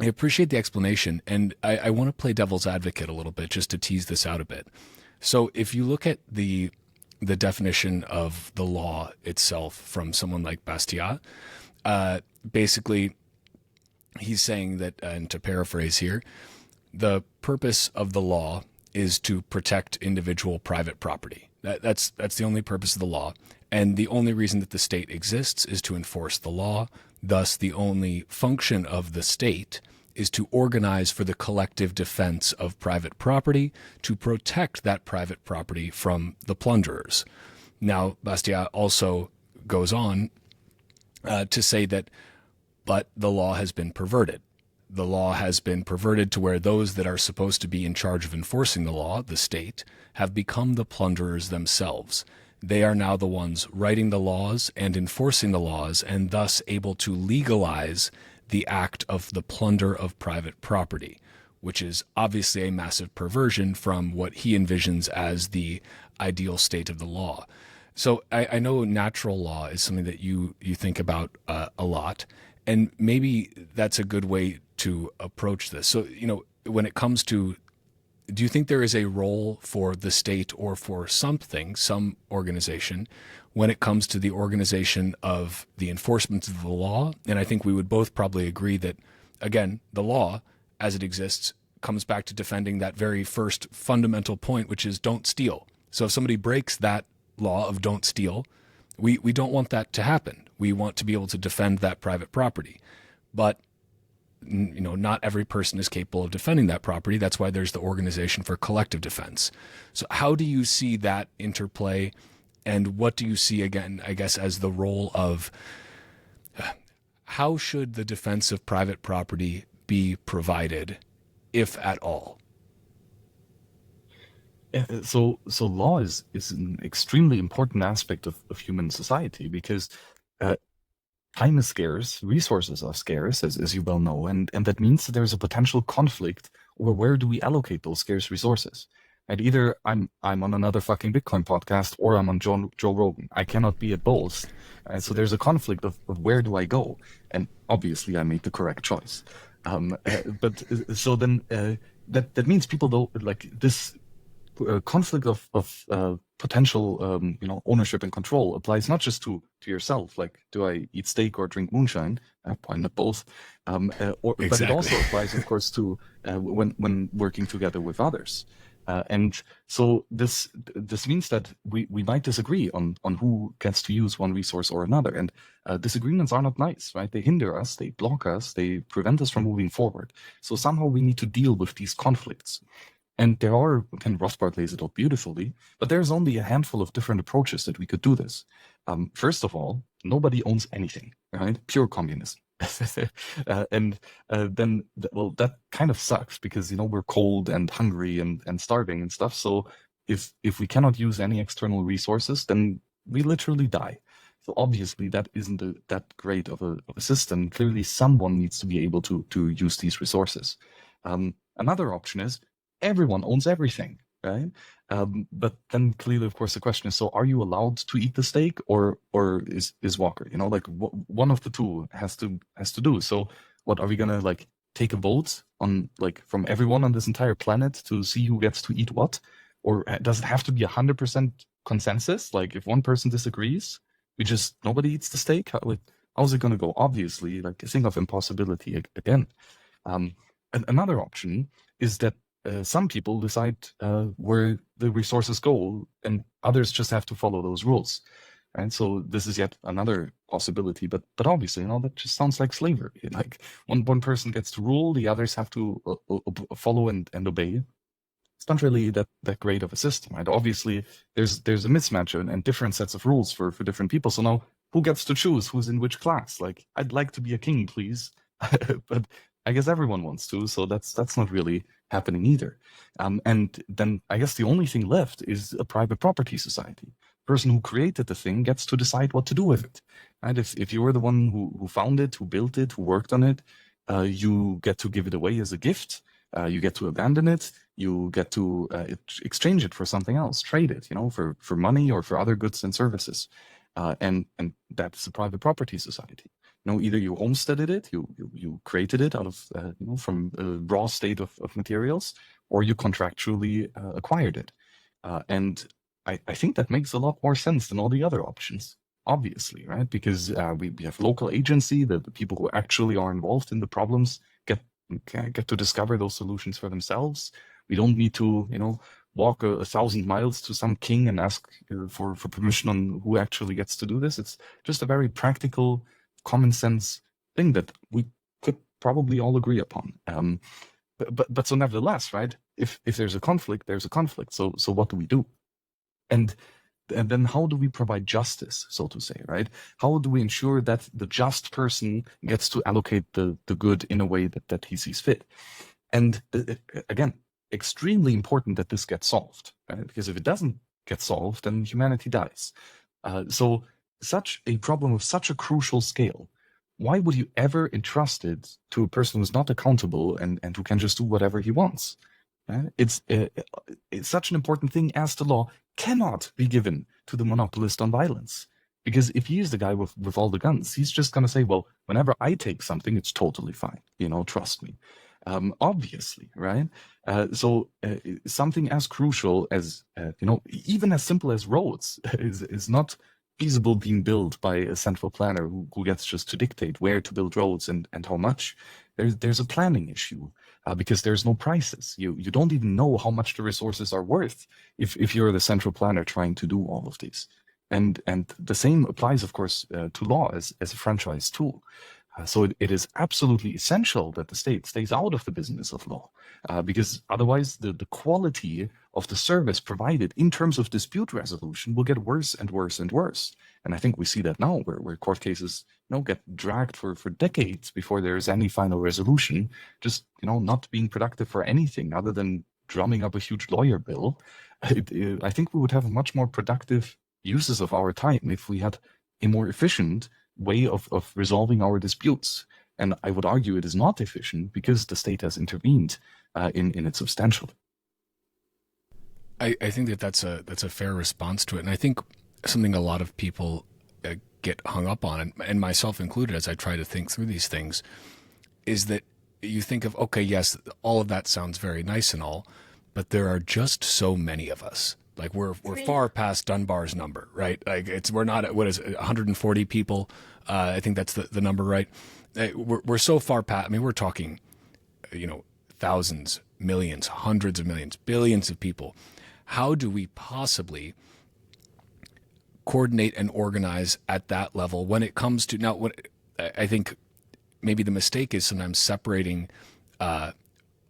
Speaker 2: appreciate the explanation, and I want to play devil's advocate a little bit just to tease this out a bit. So if you look at the definition of the law itself from someone like Bastiat, basically he's saying that, and to paraphrase here, the purpose of the law is to protect individual private property. That's the only purpose of the law. And the only reason that the state exists is to enforce the law. Thus, the only function of the state is to organize for the collective defense of private property, to protect that private property from the plunderers. Now, Bastiat also goes on to say that, but the law has been perverted. The law has been perverted to where those that are supposed to be in charge of enforcing the law, the state, have become the plunderers themselves. They are now the ones writing the laws and enforcing the laws, and thus able to legalize the act of the plunder of private property, which is obviously a massive perversion from what he envisions as the ideal state of the law. So I know natural law is something that you think about a lot, and maybe that's a good way to approach this. So, when it comes to, do you think there is a role for the state or for some organization, when it comes to the organization of the enforcement of the law? And I think we would both probably agree that, again, the law as it exists comes back to defending that very first fundamental point, which is don't steal. So if somebody breaks that law of don't steal, we don't want that to happen. We want to be able to defend that private property. But not every person is capable of defending that property. That's why there's the Organization for Collective Defense. So how do you see that interplay? And what do you see, again, I guess, as the role of how should the defense of private property be provided, if at all?
Speaker 1: So law is an extremely important aspect of human society because time is scarce, resources are scarce, as you well know, and that means that there's a potential conflict over where do we allocate those scarce resources. And either I'm on another fucking Bitcoin podcast or I'm on Joe Rogan. I cannot be at both. So there's a conflict of where do I go? And obviously I made the correct choice. But so then that means people though, like this conflict of potential ownership and control applies not just to yourself, like do I eat steak or drink moonshine? Why not both?
Speaker 2: Exactly.
Speaker 1: But it also applies, of course, to when working together with others. And so this means that we might disagree on who gets to use one resource or another. And disagreements are not nice, right? They hinder us, they block us, they prevent us from moving forward. So somehow we need to deal with these conflicts. And there are, and Rothbard lays it out beautifully, but there's only a handful of different approaches that we could do this. First of all, nobody owns anything, right? Pure communism. Then that kind of sucks because we're cold and hungry and starving and stuff. So if we cannot use any external resources, then we literally die. So obviously that isn't that great of a system. Clearly someone needs to be able to use these resources. Another option is everyone owns everything, right? But then clearly, of course, the question is: so are you allowed to eat the steak, or is Walker? One of the two has to do. So what are we gonna take a vote on, like, from everyone on this entire planet to see who gets to eat what? Or does it have to be 100% consensus? Like, if one person disagrees, nobody eats the steak? How's it going to go? Obviously, like, a thing of impossibility again. Another option is that some people decide where the resources go, and others just have to follow those rules. And so this is yet another possibility, but obviously, that just sounds like slavery. Like, one person gets to rule, the others have to follow and obey. It's not really that great of a system, right? Obviously, there's a mismatch and different sets of rules for different people. So now, who gets to choose who's in which class? Like, I'd like to be a king, please, but I guess everyone wants to, so that's not really happening either. And then I guess the only thing left is a private property society. The person who created the thing gets to decide what to do with it. Right? If you were the one who found it, who built it, who worked on it, you get to give it away as a gift. You get to abandon it. You get to exchange it for something else, trade it, for money or for other goods and services. And that's a private property society. Either you homesteaded it, you created it out of from a raw state of materials, or you contractually acquired it. And I think that makes a lot more sense than all the other options, obviously, right? Because we have local agency, the people who actually are involved in the problems get to discover those solutions for themselves. We don't need to, walk 1,000 miles to some king and ask for permission on who actually gets to do this. It's just a very practical, common sense thing that we could probably all agree upon. But so nevertheless, right? If there's a conflict, there's a conflict. So what do we do? And then how do we provide justice, so to say, right? How do we ensure that the just person gets to allocate the good in a way that he sees fit? And again, extremely important that this gets solved, right? Because if it doesn't get solved, then humanity dies. So such a problem of such a crucial scale, why would you ever entrust it to a person who's not accountable and who can just do whatever he wants? Right? It's such an important thing as the law cannot be given to the monopolist on violence. Because if he is the guy with all the guns, he's just going to say, well, whenever I take something, it's totally fine. Trust me. Obviously, right? So something as crucial as, even as simple as roads is not feasible being built by a central planner who gets just to dictate where to build roads and how much. There's a planning issue because there's no prices. You don't even know how much the resources are worth if you're the central planner trying to do all of these. And the same applies, of course, to law as a franchise tool. So it is absolutely essential that the state stays out of the business of law, because otherwise the quality of the service provided in terms of dispute resolution will get worse and worse and worse. And I think we see that now, where court cases get dragged for decades before there is any final resolution, just not being productive for anything other than drumming up a huge lawyer bill. I think we would have much more productive uses of our time if we had a more efficient way of resolving our disputes. And I would argue it is not efficient because the state has intervened in it substantially.
Speaker 2: I think that's a fair response to it. And I think something a lot of people get hung up on, and myself included as I try to think through these things, is that you think of, okay, yes, all of that sounds very nice and all, but there are just so many of us. Like we're far past Dunbar's number, right? Like we're not at, what is it, 140 people? I think that's the number, right? We're so far past. I mean, we're talking, thousands, millions, hundreds of millions, billions of people. How do we possibly coordinate and organize at that level when it comes to now? What I think maybe the mistake is sometimes separating.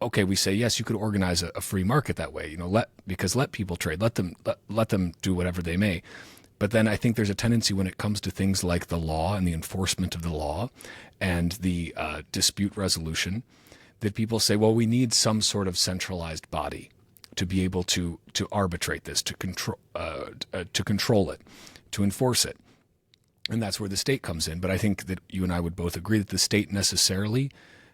Speaker 2: Okay, we say, yes, you could organize a free market that way, let people trade, let them do whatever they may. But then I think there's a tendency when it comes to things like the law and the enforcement of the law and the dispute resolution that people say, well, we need some sort of centralized body to be able to arbitrate this, to control it, to enforce it. And that's where the state comes in. But I think that you and I would both agree that the state necessarily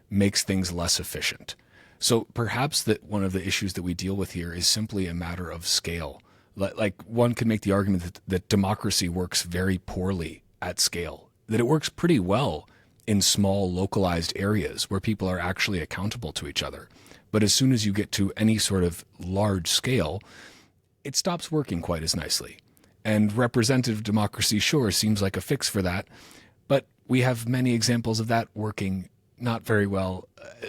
Speaker 2: makes things less efficient. So perhaps that one of the issues that we deal with here is simply a matter of scale. Like one could make the argument that democracy works very poorly at scale, that it works pretty well in small localized areas where people are actually accountable to each other. But as soon as you get to any sort of large scale, it stops working quite as nicely. And representative democracy, sure, seems like a fix for that, but we have many examples of that working not very well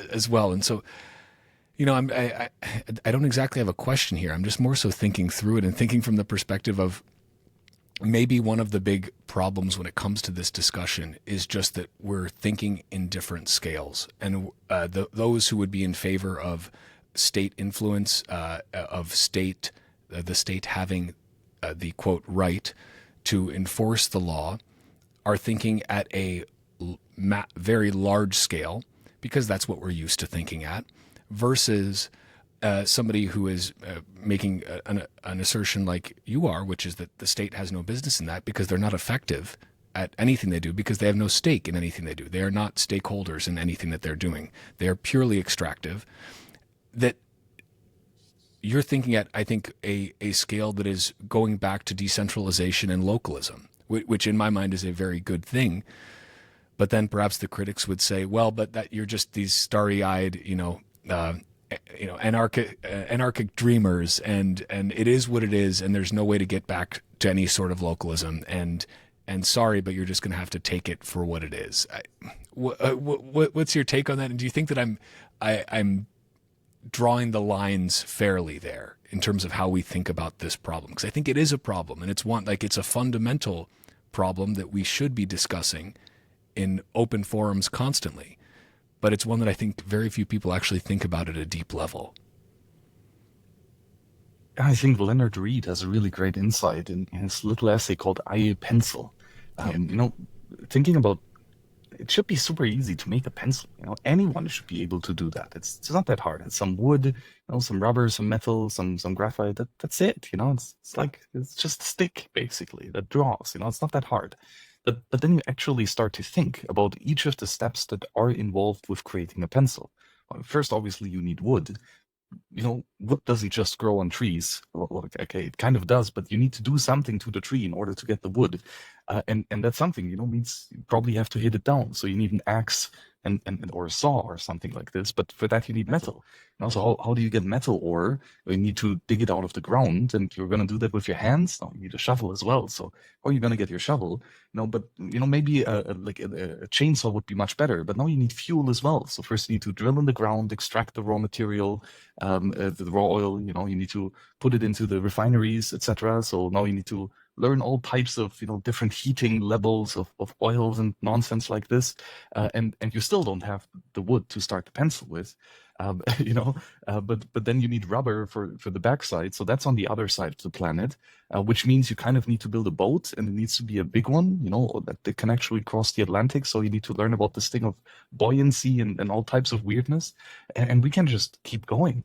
Speaker 2: as well. And so, I don't exactly have a question here. I'm just more so thinking through it and thinking from the perspective of maybe one of the big problems when it comes to this discussion is just that we're thinking in different scales. And those who would be in favor of state influence, of the state having the quote right to enforce the law, are thinking at a very large scale, because that's what we're used to thinking at, versus somebody who is making an assertion like you are, which is that the state has no business in that because they're not effective at anything they do, because they have no stake in anything they do. They are not stakeholders in anything that they're doing. They are purely extractive. That you're thinking at, I think, a scale that is going back to decentralization and localism, which in my mind is a very good thing. But then perhaps the critics would say, well, but that you're just these starry-eyed, anarchic dreamers, and it is what it is, and there's no way to get back to any sort of localism, and sorry, but you're just going to have to take it for what it is. What's your take on that? And do you think that I'm drawing the lines fairly there in terms of how we think about this problem? Because I think it is a problem, and it's a fundamental problem that we should be discussing in open forums constantly. But it's one that I think very few people actually think about at a deep level.
Speaker 1: I think Leonard Reed has a really great insight in his little essay called I Pencil. Thinking about, it should be super easy to make a pencil. Anyone should be able to do that. It's not that hard. It's some wood, some rubber, some metal, some graphite. That's it. It's just a stick basically that draws. It's not that hard. But then you actually start to think about each of the steps that are involved with creating a pencil. Well, first, obviously, you need wood. Wood doesn't just grow on trees. Well, okay, it kind of does, but you need to do something to the tree in order to get the wood. And that something, means you probably have to hit it down. So you need an axe and or a saw or something like this. But for that, you need metal. So how do you get metal ore? You need to dig it out of the ground, and you're going to do that with your hands. No, you need a shovel as well. So how are you going to get your shovel? But maybe a chainsaw would be much better. But now you need fuel as well. So first you need to drill in the ground, extract the raw material, the raw oil. You need to put it into the refineries, etc. So now you need to learn all types of different heating levels of oils and nonsense like this, and you still don't have the wood to start the pencil with. But then you need rubber for the backside, so that's on the other side of the planet, which means you kind of need to build a boat, and it needs to be a big one, that can actually cross the Atlantic. So you need to learn about this thing of buoyancy and all types of weirdness, and we can just keep going.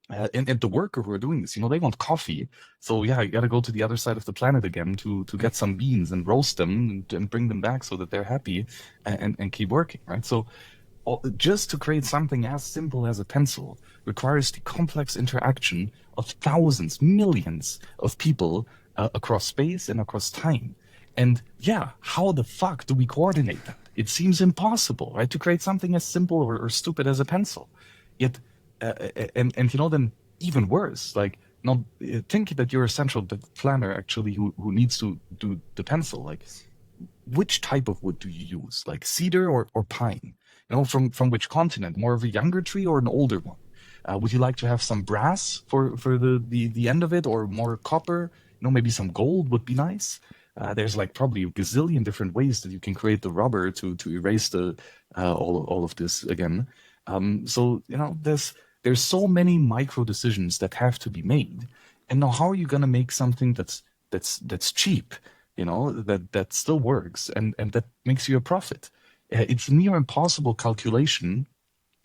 Speaker 1: And the worker who are doing this, they want coffee. So yeah, you got to go to the other side of the planet again to get some beans and roast them and bring them back so that they're happy and keep working, right? So just to create something as simple as a pencil requires the complex interaction of thousands, millions of people across space and across time. And yeah, how the fuck do we coordinate that? It seems impossible, right? To create something as simple or stupid as a pencil. Yet then even worse, think that you're a central planner actually who needs to do the pencil. Like, which type of wood do you use? Like cedar or pine? From which continent? More of a younger tree or an older one? Would you like to have some brass for the end of it, or more copper? Maybe some gold would be nice. There's probably a gazillion different ways that you can create the rubber to erase the all of this again. There's so many micro decisions that have to be made. And now how are you going to make something that's cheap, that still works and that makes you a profit? It's near impossible calculation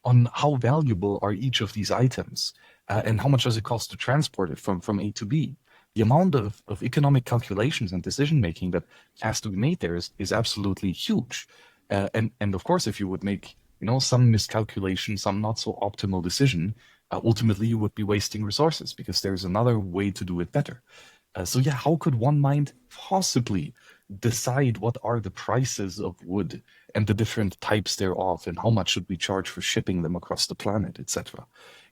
Speaker 1: on how valuable are each of these items and how much does it cost to transport it from A to B. The amount of economic calculations and decision making that has to be made there is absolutely huge. And of course, if you would make some miscalculation, some not so optimal decision, ultimately you would be wasting resources because there's another way to do it better. How could one mind possibly decide what are the prices of wood and the different types thereof, and how much should we charge for shipping them across the planet, etc.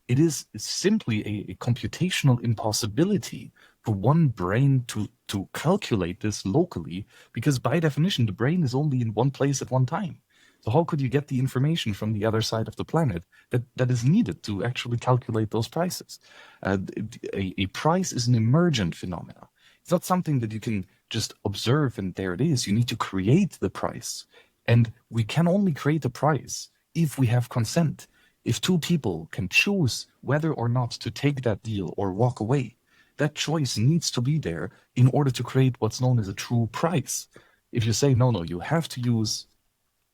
Speaker 1: It is simply a computational impossibility for one brain to calculate this locally, because by definition, the brain is only in one place at one time. So how could you get the information from the other side of the planet that is needed to actually calculate those prices? A price is an emergent phenomena. It's not something that you can just observe and there it is. You need to create the price. And we can only create a price if we have consent. If two people can choose whether or not to take that deal or walk away, that choice needs to be there in order to create what's known as a true price. If you say, no, you have to use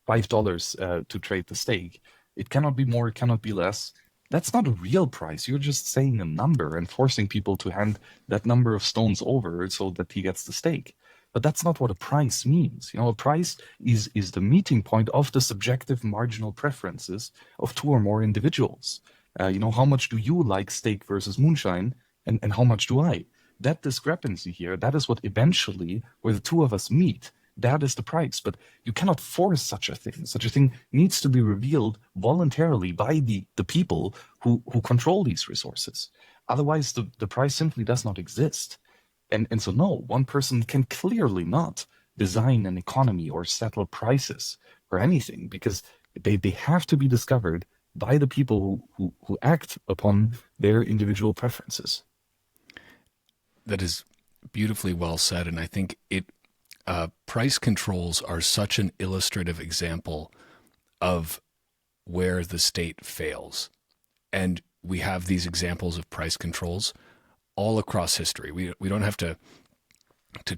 Speaker 1: $5 to trade the steak, it cannot be more, it cannot be less, that's not a real price. You're just saying a number and forcing people to hand that number of stones over so that he gets the steak. But that's not what a price means. A price is the meeting point of the subjective marginal preferences of two or more individuals. How much do you like steak versus moonshine, and how much do I? That discrepancy here, that is what eventually, where the two of us meet, that is the price. But you cannot force such a thing. Such a thing needs to be revealed voluntarily by the people who control these resources. Otherwise, the price simply does not exist. And so no, one person can clearly not design an economy or settle prices for anything, because they have to be discovered by the people who act upon their individual preferences.
Speaker 2: That is beautifully well said, and I think price controls are such an illustrative example of where the state fails. And we have these examples of price controls all across history. We don't have to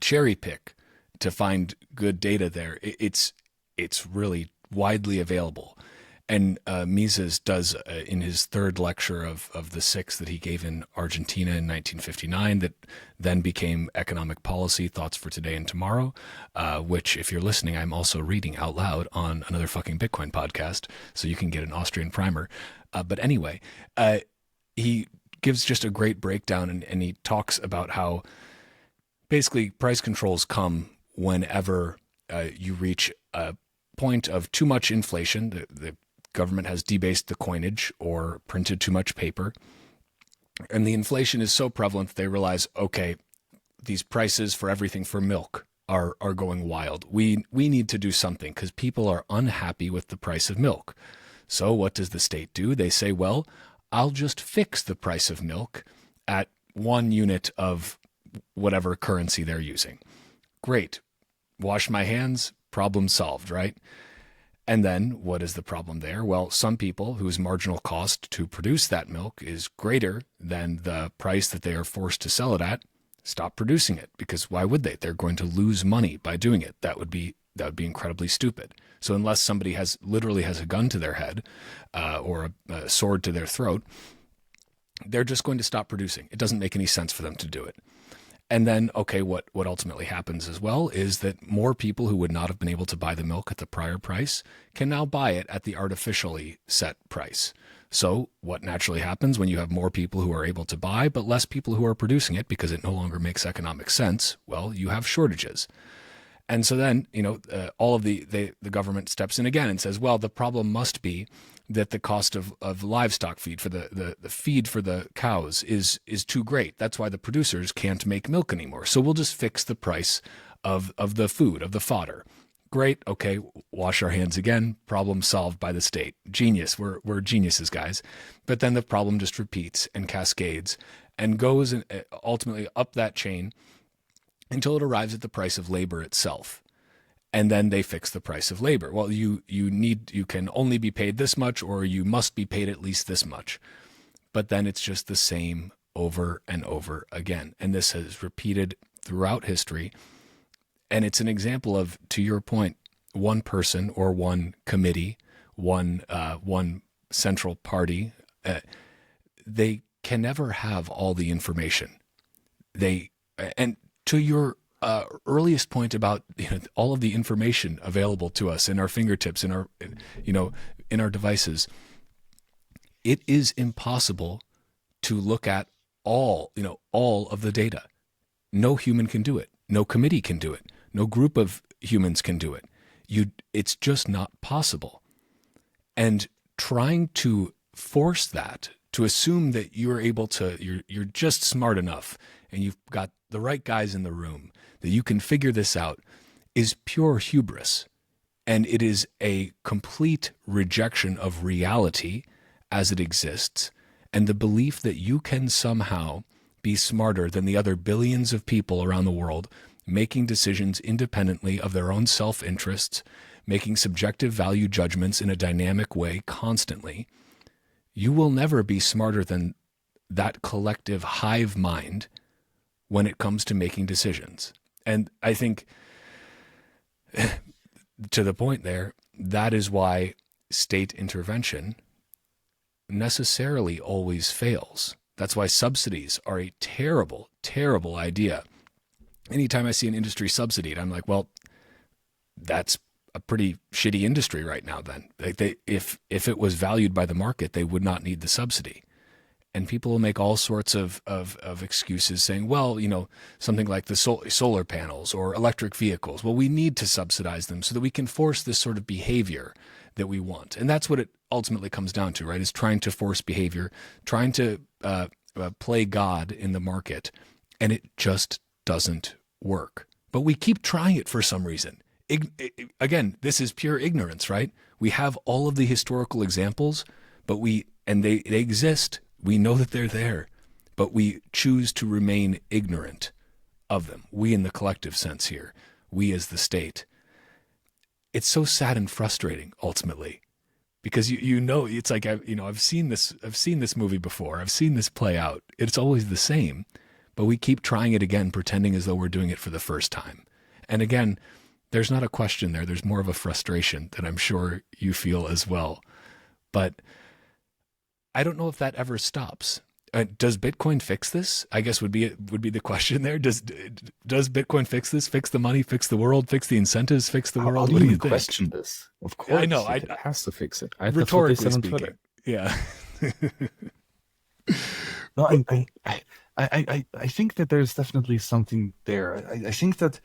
Speaker 2: cherry pick to find good data there. It's really widely available. And Mises does in his third lecture of the six that he gave in Argentina in 1959, that then became Economic Policy, Thoughts for Today and Tomorrow, which, if you're listening, I'm also reading out loud on Another Fucking Bitcoin podcast, so you can get an Austrian primer. But anyway, he gives just a great breakdown, and he talks about how basically price controls come whenever you reach a point of too much inflation. The government has debased the coinage or printed too much paper, and the inflation is so prevalent that they realize, okay, these prices for everything, for milk, are going wild. We need to do something because people are unhappy with the price of milk. So what does the state do? They say, well, I'll just fix the price of milk at 1 unit of whatever currency they're using. Great. Wash my hands, problem solved, right? And then what is the problem there? Well, some people whose marginal cost to produce that milk is greater than the price that they are forced to sell it at, stop producing it, because why would they? They're going to lose money by doing it. That would be incredibly stupid. So unless somebody literally has a gun to their head or a sword to their throat, they're just going to stop producing. It doesn't make any sense for them to do it. And then, okay, what ultimately happens as well is that more people who would not have been able to buy the milk at the prior price can now buy it at the artificially set price. So what naturally happens when you have more people who are able to buy, but less people who are producing it because it no longer makes economic sense? Well, you have shortages. And so then, all of the government steps in again and says, well, the problem must be that the cost of livestock feed for the feed for the cows is too great. That's why the producers can't make milk anymore. So we'll just fix the price of the food, of the fodder. Great. Okay. Wash our hands again. Problem solved by the state. Genius. We're geniuses, guys. But then the problem just repeats and cascades and goes ultimately up that chain until it arrives at the price of labor itself. And then they fix the price of labor. Well, you can only be paid this much, or you must be paid at least this much. But then it's just the same over and over again. And this has repeated throughout history. And it's an example of, to your point, one person or one committee, one central party, they can never have all the information. And to your earliest point about all of the information available to us in our fingertips, in our devices, it is impossible to look at all of the data. No human can do it. No committee can do it. No group of humans can do it. it's just not possible. And trying to force that, to assume that you're able to, you're just smart enough and you've got the right guys in the room, that you can figure this out, is pure hubris. And it is a complete rejection of reality as it exists, and the belief that you can somehow be smarter than the other billions of people around the world, making decisions independently of their own self-interests, making subjective value judgments in a dynamic way constantly. You will never be smarter than that collective hive mind when it comes to making decisions. And I think, to the point there, that is why state intervention necessarily always fails. That's why subsidies are a terrible, terrible idea. Anytime I see an industry subsidied, I'm like, well, that's a pretty shitty industry right now then. Like if it was valued by the market, they would not need the subsidy. And people will make all sorts of excuses saying, well, something like the solar panels or electric vehicles. Well, we need to subsidize them so that we can force this sort of behavior that we want. And that's what it ultimately comes down to, right? Is trying to force behavior, trying to play God in the market. And it just doesn't work. But we keep trying it for some reason. Again, this is pure ignorance, right? We have all of the historical examples, but they exist. We know that they're there, but we choose to remain ignorant of them. We in the collective sense here, we as the state. It's so sad and frustrating ultimately, because it's like I've seen this movie before. I've seen this play out. It's always the same, but we keep trying it again, pretending as though we're doing it for the first time. And again, there's not a question there. There's more of a frustration that I'm sure you feel as well. But I don't know if that ever stops. Does Bitcoin fix this? I guess would be the question there. Does Bitcoin fix this? Fix the money? Fix the world? Fix the incentives? Fix the world?
Speaker 1: What do you question this? Of course,
Speaker 2: I know.
Speaker 1: It has to fix it.
Speaker 2: Rhetorically speaking, yeah.
Speaker 1: No, I think that there's definitely something there. I think that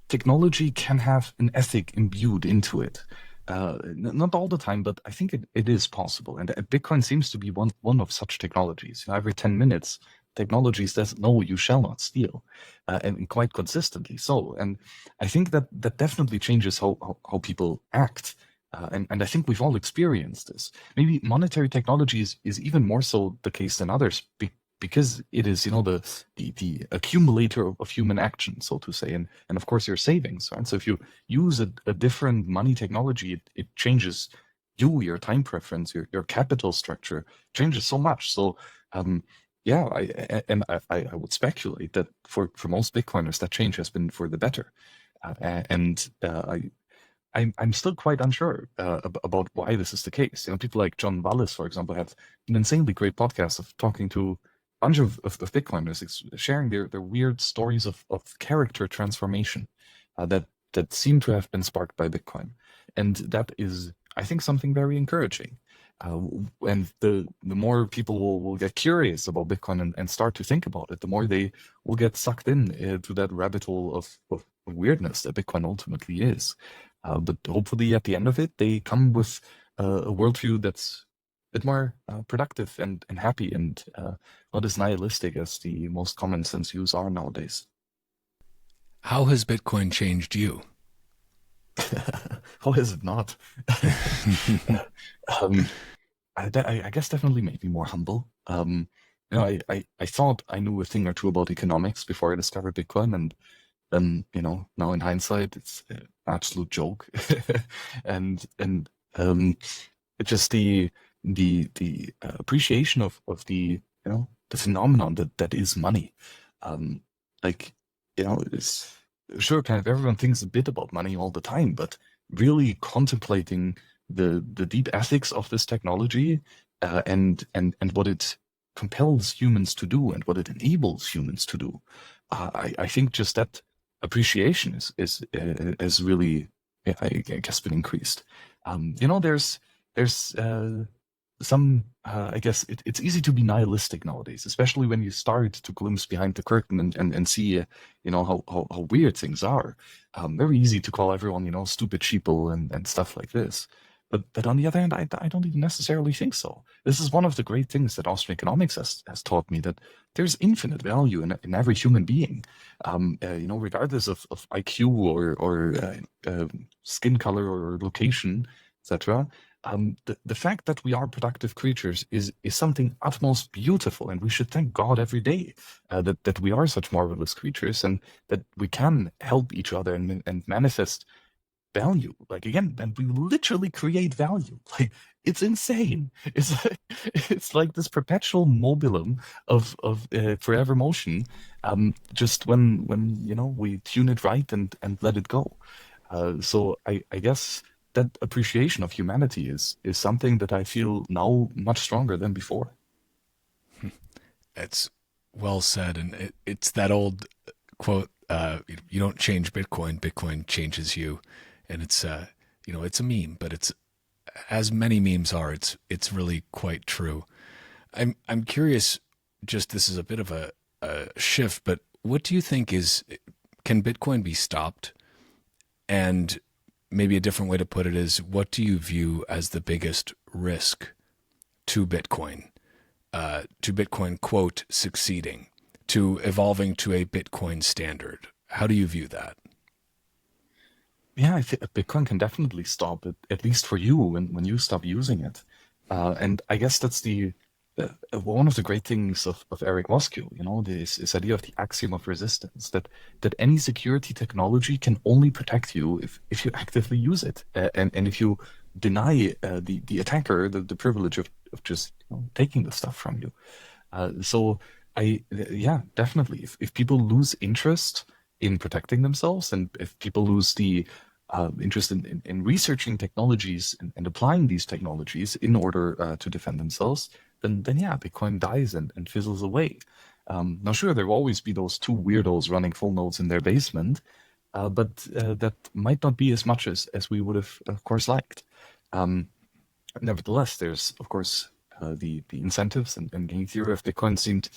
Speaker 1: technology can have an ethic imbued into it. Not all the time, but I think it is possible. And Bitcoin seems to be one of such technologies. Every 10 minutes, technology says, no, you shall not steal, and quite consistently so. And I think that definitely changes how people act. And I think we've all experienced this. Maybe monetary technology is even more so the case than others, because it is, the accumulator of human action, so to say, and of course your savings, right? So if you use a different money technology, it changes your time preference, your capital structure changes so much. So yeah, I would speculate that for most Bitcoiners, that change has been for the better, and I'm still quite unsure about why this is the case. People like John Wallis, for example, have an insanely great podcast of talking to bunch of Bitcoiners, sharing their weird stories of character transformation that seem to have been sparked by Bitcoin. And that is, I think, something very encouraging. And the more people will get curious about Bitcoin and start to think about it, the more they will get sucked in to that rabbit hole of weirdness that Bitcoin ultimately is. But hopefully at the end of it, they come with a worldview that's bit more productive and happy and not as nihilistic as the most common sense views are nowadays.
Speaker 2: How has Bitcoin changed you?
Speaker 1: How has it not? I guess definitely made me more humble. I thought I knew a thing or two about economics before I discovered Bitcoin, and then now in hindsight, it's an absolute joke. and it just the appreciation of the the phenomenon that is money. It's sure kind of everyone thinks a bit about money all the time, but really contemplating the deep ethics of this technology and what it compels humans to do and what it enables humans to do. I think just that appreciation is really, I guess, been increased. There's I guess it's easy to be nihilistic nowadays, especially when you start to glimpse behind the curtain and see, how weird things are. Very easy to call everyone, stupid sheeple and stuff like this. But on the other hand, I don't even necessarily think so. This is one of the great things that Austrian economics has taught me, that there's infinite value in every human being, regardless of IQ or skin color or location, etc. The fact that we are productive creatures is something utmost beautiful, and we should thank God every day that we are such marvelous creatures, and that we can help each other and manifest value. Like, again, and we literally create value. Like, it's insane. It's like this perpetual mobilum of forever motion. Just when we tune it right and let it go. So I guess that appreciation of humanity is something that I feel now much stronger than before.
Speaker 2: It's well said, and it's that old quote: "You don't change Bitcoin; Bitcoin changes you." And it's it's a meme, but it's, as many memes are, it's really quite true. I'm curious. Just, this is a bit of a shift, but what do you think can Bitcoin be stopped? And maybe a different way to put it is, what do you view as the biggest risk to Bitcoin? To Bitcoin, quote, succeeding, to evolving to a Bitcoin standard? How do you view that?
Speaker 1: Yeah, I think Bitcoin can definitely stop it, at least for you, when you stop using it. And I guess that's the one of the great things of Eric Voskuil, this idea of the axiom of resistance, that any security technology can only protect you if you actively use it, and if you deny the attacker the privilege of just taking the stuff from you. So yeah, definitely. If people lose interest in protecting themselves, and if people lose the interest in researching technologies and applying these technologies in order to defend themselves, then yeah, Bitcoin dies and fizzles away. Now, sure, there will always be those two weirdos running full nodes in their basement, but that might not be as much as we would have, of course, liked. Nevertheless, there's, of course, the incentives and game theory of Bitcoin seemed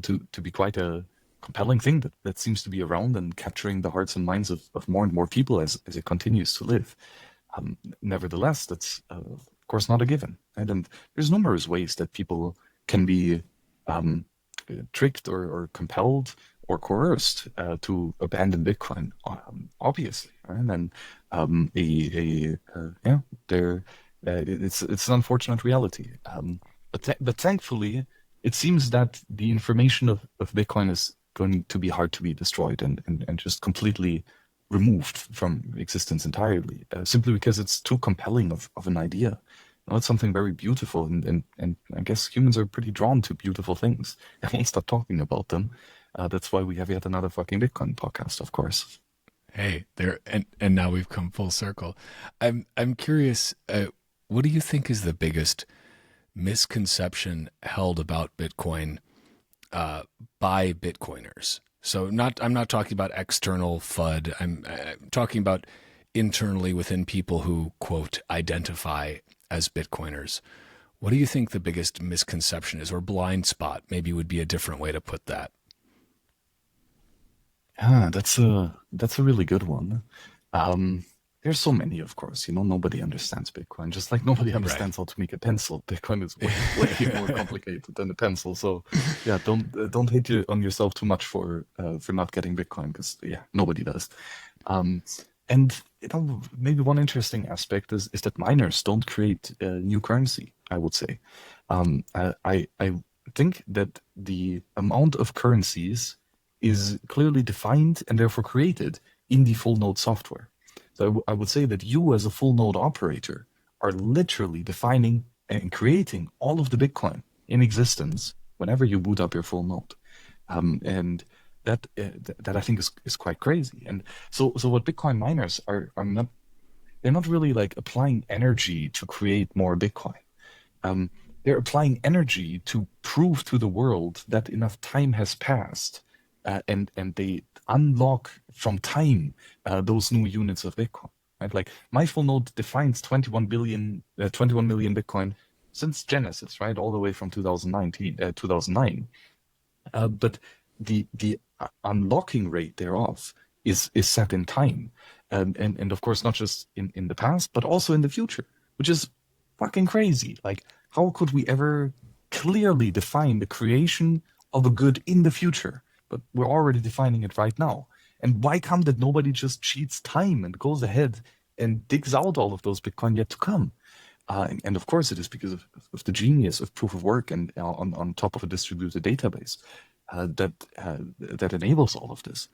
Speaker 1: to be quite a compelling thing that seems to be around and capturing the hearts and minds of more and more people as it continues to live. Nevertheless, that's of course not a given, right? And there's numerous ways that people can be tricked or compelled or coerced to abandon Bitcoin, obviously, right? And yeah, it's an unfortunate reality. But thankfully, it seems that the information of Bitcoin is going to be hard to be destroyed and just completely removed from existence entirely, simply because it's too compelling of an idea. It's something very beautiful, and I guess humans are pretty drawn to beautiful things. I won't stop talking about them. That's why we have yet another fucking Bitcoin podcast, of course.
Speaker 2: Hey, there, and now we've come full circle. I'm curious. What do you think is the biggest misconception held about Bitcoin by Bitcoiners? So I'm not talking about external FUD. I'm talking about internally within people who, quote, identify as Bitcoiners. What do you think the biggest misconception is, or blind spot maybe would be a different way to put that?
Speaker 1: Yeah, that's a really good one. There's so many, of course. Nobody understands Bitcoin, just like nobody understands how to make a pencil. Bitcoin is way more complicated than a pencil. So, yeah, don't hate on yourself too much for not getting Bitcoin, because yeah, nobody does. And maybe one interesting aspect is that miners don't create new currency, I would say. I think that the amount of currencies is clearly defined and therefore created in the full node software. So I would say that you, as a full node operator, are literally defining and creating all of the Bitcoin in existence whenever you boot up your full node. And that I think is quite crazy. And so what Bitcoin miners are not, they're not really like applying energy to create more Bitcoin. They're applying energy to prove to the world that enough time has passed, and they unlock from time those new units of Bitcoin. Right? Like, my full node defines 21 million Bitcoin since Genesis, right, all the way from 2009. But the unlocking rate thereof is set in time, and of course not just in the past, but also in the future, which is fucking crazy. Like, how could we ever clearly define the creation of a good in the future? But we're already defining it right now. And why come that nobody just cheats time and goes ahead and digs out all of those Bitcoin yet to come? And of course, it is because of the genius of proof of work and on top of a distributed database that enables all of this.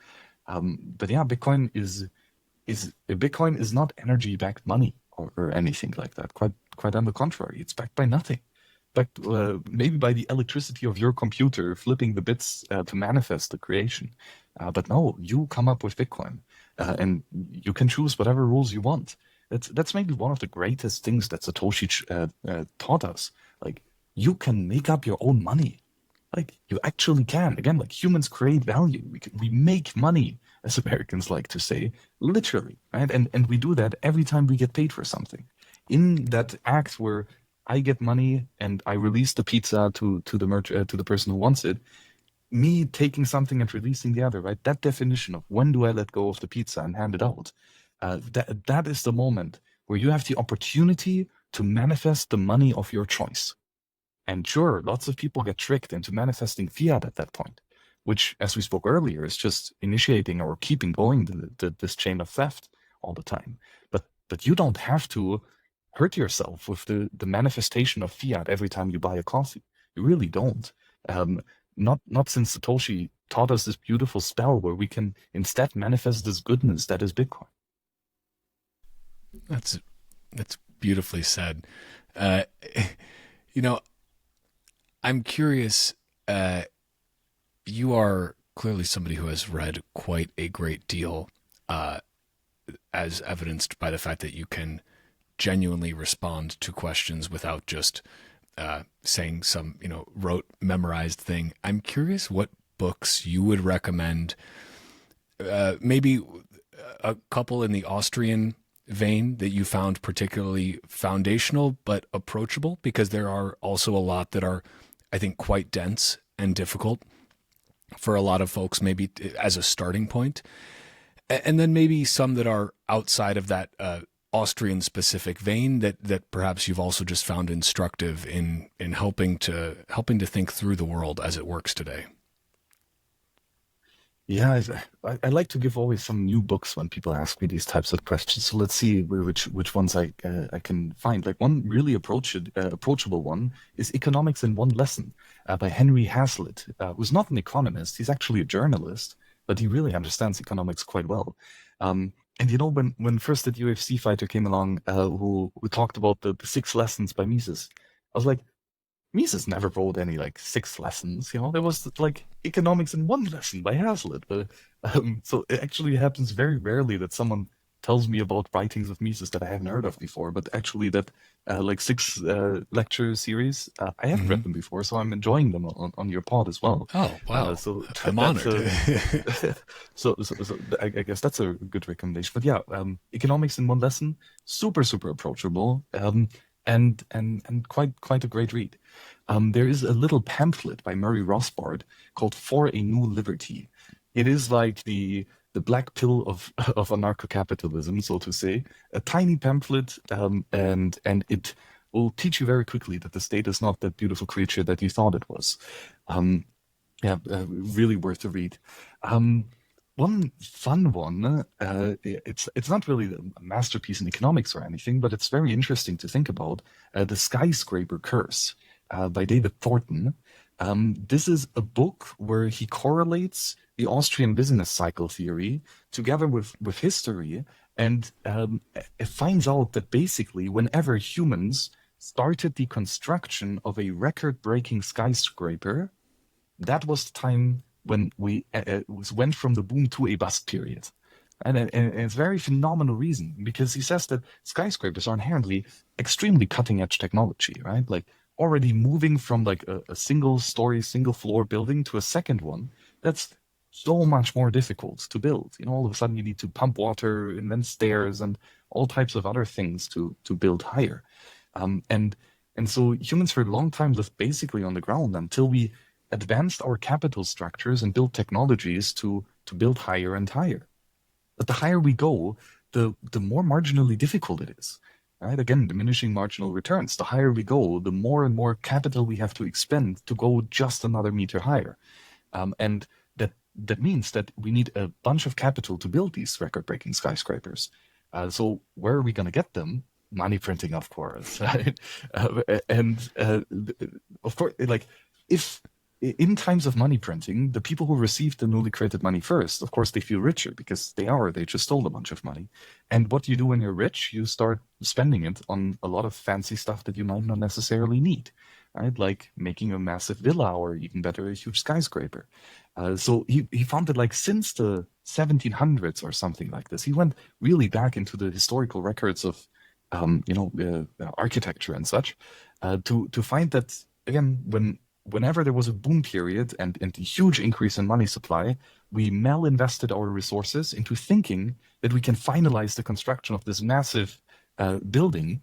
Speaker 1: But yeah, Bitcoin is not energy-backed money or anything like that. Quite on the contrary, it's backed by nothing. Backed maybe by the electricity of your computer flipping the bits to manifest the creation. But no, you come up with Bitcoin, and you can choose whatever rules you want. That's maybe one of the greatest things that Satoshi taught us. Like, you can make up your own money. Like, you actually can. Again, like, humans create value. We make money, as Americans like to say, literally, right? And we do that every time we get paid for something. In that act where I get money and I release the pizza to the person who wants it, me taking something and releasing the other, right? That definition of when do I let go of the pizza and hand it out, that is the moment where you have the opportunity to manifest the money of your choice. And sure, lots of people get tricked into manifesting fiat at that point, which, as we spoke earlier, is just initiating or keeping going this chain of theft all the time. But you don't have to hurt yourself with the manifestation of fiat every time you buy a coffee. You really don't. Not since Satoshi taught us this beautiful spell where we can instead manifest this goodness that is Bitcoin.
Speaker 2: That's beautifully said. I'm curious. You are clearly somebody who has read quite a great deal, as evidenced by the fact that you can genuinely respond to questions without just saying some, rote, memorized thing. I'm curious what books you would recommend, maybe a couple in the Austrian vein that you found particularly foundational but approachable, because there are also a lot that are, I think, quite dense and difficult for a lot of folks, maybe as a starting point. And then maybe some that are outside of that Austrian specific vein that perhaps you've also just found instructive in helping to think through the world as it works today.
Speaker 1: Yeah, I like to give always some new books when people ask me these types of questions. So let's see which ones I can find. Like, one really approachable one is Economics in One Lesson by Henry Hazlitt, who's not an economist. He's actually a journalist, but he really understands economics quite well. And when first that UFC fighter came along, who talked about the 6 lessons by Mises, I was like, Mises never wrote any like 6 lessons. There was like Economics in One Lesson by Hazlitt. But so it actually happens very rarely that someone tells me about writings of Mises that I haven't heard of before. But actually, that like 6 lecture series, I haven't read them before, so I'm enjoying them on your pod as well.
Speaker 2: Oh wow!
Speaker 1: So
Speaker 2: I'm honored.
Speaker 1: So I guess that's a good recommendation. But yeah, Economics in One Lesson, super approachable. And quite a great read. There is a little pamphlet by Murray Rothbard called For a New Liberty. It is like the black pill of anarcho-capitalism, so to say. A tiny pamphlet, and it will teach you very quickly that the state is not that beautiful creature that you thought it was. Really worth the read. One fun one, it's not really a masterpiece in economics or anything, but it's very interesting to think about. The Skyscraper Curse by David Thornton. This is a book where he correlates the Austrian business cycle theory together with history, and it finds out that basically whenever humans started the construction of a record-breaking skyscraper, that was the time when we went from the boom to a bust period. And it's a very phenomenal reason, because he says that skyscrapers are inherently extremely cutting edge technology, right? Like, already moving from like a single story, single floor building to a second one, that's so much more difficult to build. All of a sudden you need to pump water, invent stairs, and all types of other things to build higher. And And so humans for a long time lived basically on the ground until we advanced our capital structures and built technologies to build higher and higher. But the higher we go, the more marginally difficult it is. Right? Again, diminishing marginal returns. The higher we go, the more and more capital we have to expend to go just another meter higher. And that means that we need a bunch of capital to build these record-breaking skyscrapers. So where are we going to get them? Money printing, of course. Right? Of course, like if in times of money printing, the people who received the newly created money first, of course, they feel richer because they just stole a bunch of money. And what you do when you're rich, you start spending it on a lot of fancy stuff that you might not necessarily need, right? Like making a massive villa or even better, a huge skyscraper. So he found that like since the 1700s or something like this, he went really back into the historical records of, architecture and such, to find that again, whenever there was a boom period and a huge increase in money supply, we malinvested our resources into thinking that we can finalize the construction of this massive building.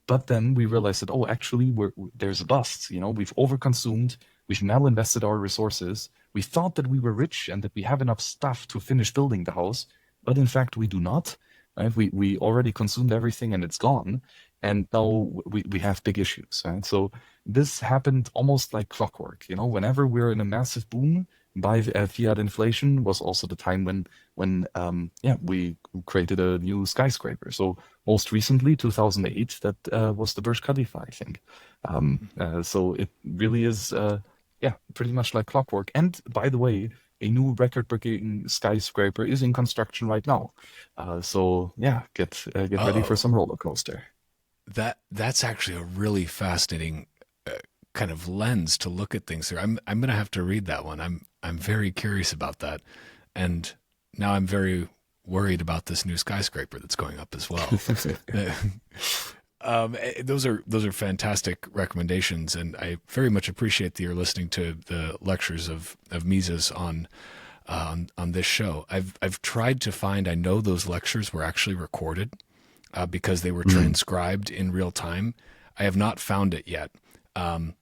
Speaker 1: But then we realized that, oh, actually, there's a bust. We've overconsumed. We've malinvested our resources. We thought that we were rich and that we have enough stuff to finish building the house, but in fact, we do not. Right? We already consumed everything and it's gone. And now we have big issues. Right? So this happened almost like clockwork. Whenever we're in a massive boom, by fiat inflation was also the time when we created a new skyscraper. So most recently, 2008, that was the Burj Khalifa, I think. So it really is, pretty much like clockwork. And by the way, a new record-breaking skyscraper is in construction right now. So get ready for some roller coaster.
Speaker 2: That's actually a really fascinating kind of lens to look at things through. I'm going to have to read that one. I'm very curious about that, and now I'm very worried about this new skyscraper that's going up as well. Those are fantastic recommendations, and I very much appreciate that you're listening to the lectures of Mises on this show. I've tried to find. I know those lectures were actually recorded because they were transcribed in real time. I have not found it yet.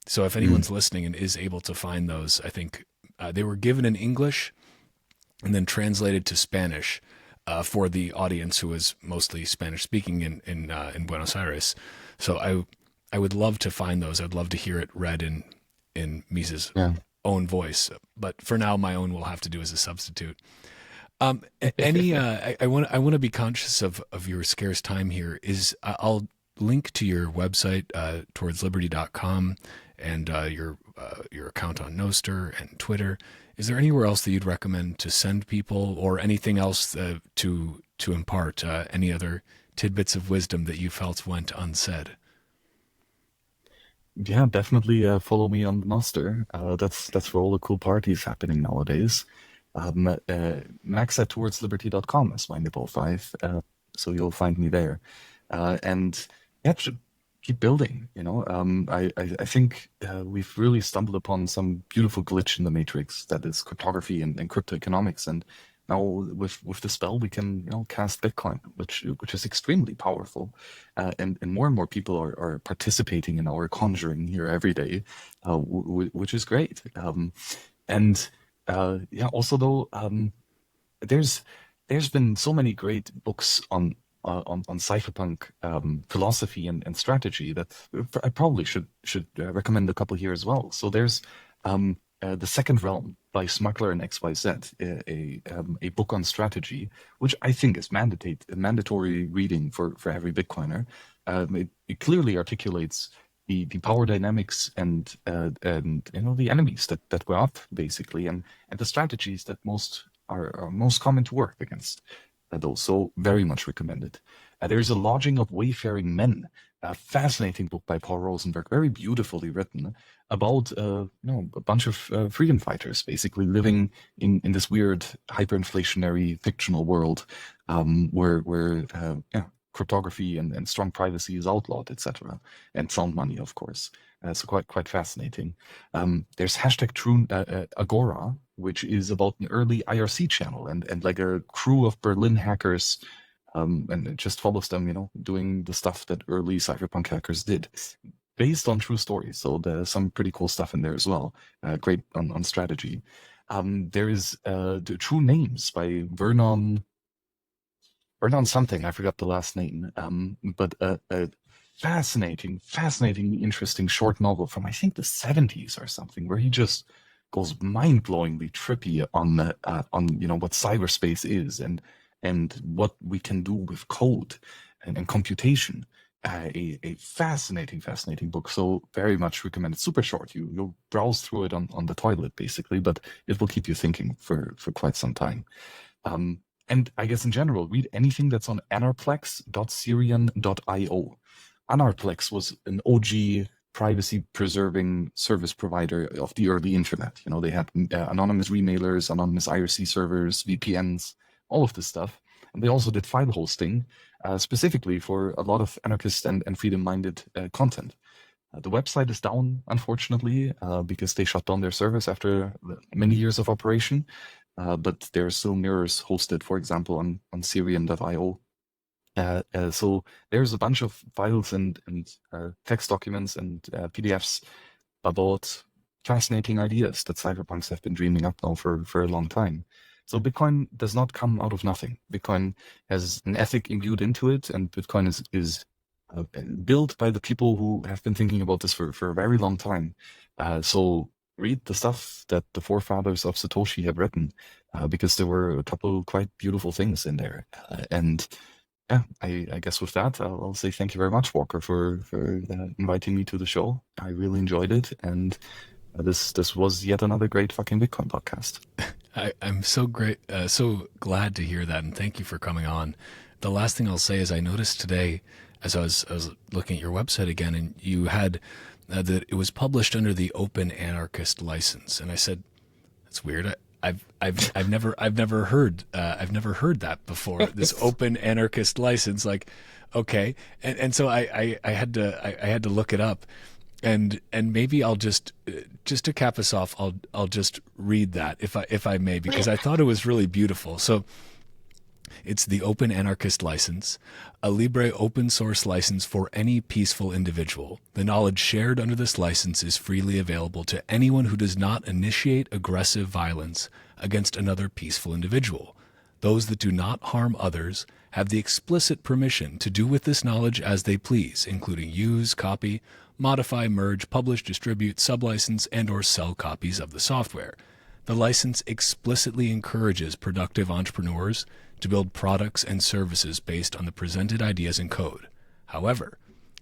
Speaker 2: So if anyone's listening and is able to find those, I think they were given in English and then translated to Spanish for the audience who was mostly Spanish speaking in Buenos Aires. So I would love to find those. I'd love to hear it read in Mises' own voice. But for now, my own will have to do as a substitute. I want to be conscious of your scarce time here. I'll link to your website, towardsliberty.com, and your account on Nostr and Twitter. Is there anywhere else that you'd recommend to send people, or anything else to impart? Any other tidbits of wisdom that you felt went unsaid?
Speaker 1: Yeah, definitely follow me on Nostr. That's where all the cool parties happening nowadays. Max at towardsliberty.com is my nibble 5, so you'll find me there. And keep building. I think we've really stumbled upon some beautiful glitch in the matrix that is cryptography and crypto economics. And now with the spell, we can cast Bitcoin, which is extremely powerful. And more people are participating in our conjuring here every day, which is great. Also though, there's been so many great books on cypherpunk philosophy and strategy that I probably should recommend a couple here as well. So there's The Second Realm by Smuggler and XYZ, a book on strategy, which I think is mandatory reading for every Bitcoiner. It clearly articulates the power dynamics and the enemies that we're up basically, and the strategies that are most common to work against those. So very much recommended. There's a Lodging of Wayfaring Men, a fascinating book by Paul Rosenberg, very beautifully written about a bunch of freedom fighters basically living in this weird hyperinflationary fictional world where cryptography and strong privacy is outlawed, etc., and sound money, of course. So quite fascinating. There's #True Agora, which is about an early IRC channel and like a crew of Berlin hackers, and it just follows them, doing the stuff that early cypherpunk hackers did. based on true stories. So there's some pretty cool stuff in there as well. Great on strategy. There is the True Names by Vernon something. I forgot the last name. But a fascinatingly interesting short novel from I think the 70s or something, where he just goes mind-blowingly trippy on what cyberspace is and what we can do with code and computation. A fascinating book. So very much recommend it. Super short. You'll browse through it on the toilet basically, but it will keep you thinking for quite some time. And I guess in general, read anything that's on anarplex.syrian.io. Anarplex was an OG privacy-preserving service provider of the early internet. They had anonymous remailers, anonymous IRC servers, VPNs, all of this stuff. And they also did file hosting, specifically for a lot of anarchist and freedom-minded content. The website is down, unfortunately, because they shut down their service after many years of operation. But there are still mirrors hosted, for example, on Syrian.io. So there's a bunch of files and text documents and PDFs about fascinating ideas that cyberpunks have been dreaming up now for a long time. So Bitcoin does not come out of nothing. Bitcoin has an ethic imbued into it, and Bitcoin is built by the people who have been thinking about this for a very long time. So read the stuff that the forefathers of Satoshi have written, because there were a couple quite beautiful things in there. And yeah, I guess with that, I'll say thank you very much, Walker, for inviting me to the show. I really enjoyed it, and this was yet another great fucking Bitcoin podcast.
Speaker 2: I'm so glad to hear that, and thank you for coming on. The last thing I'll say is I noticed today, as I was looking at your website again, and you had that it was published under the Open Anarchist license, and I said, "That's weird. I've never heard that before. This Open Anarchist license, like, okay." And so I had to look it up, and maybe I'll just to cap us off, I'll just read that if I may, because I thought it was really beautiful. So it's the Open Anarchist license, a Libre open source license for any peaceful individual. The knowledge shared under this license is freely available to anyone who does not initiate aggressive violence against another peaceful individual. Those that do not harm others have the explicit permission to do with this knowledge as they please, including use, copy, modify, merge, publish, distribute, sublicense, and/or sell copies of the software. The license explicitly encourages productive entrepreneurs to build products and services based on the presented ideas and code. However,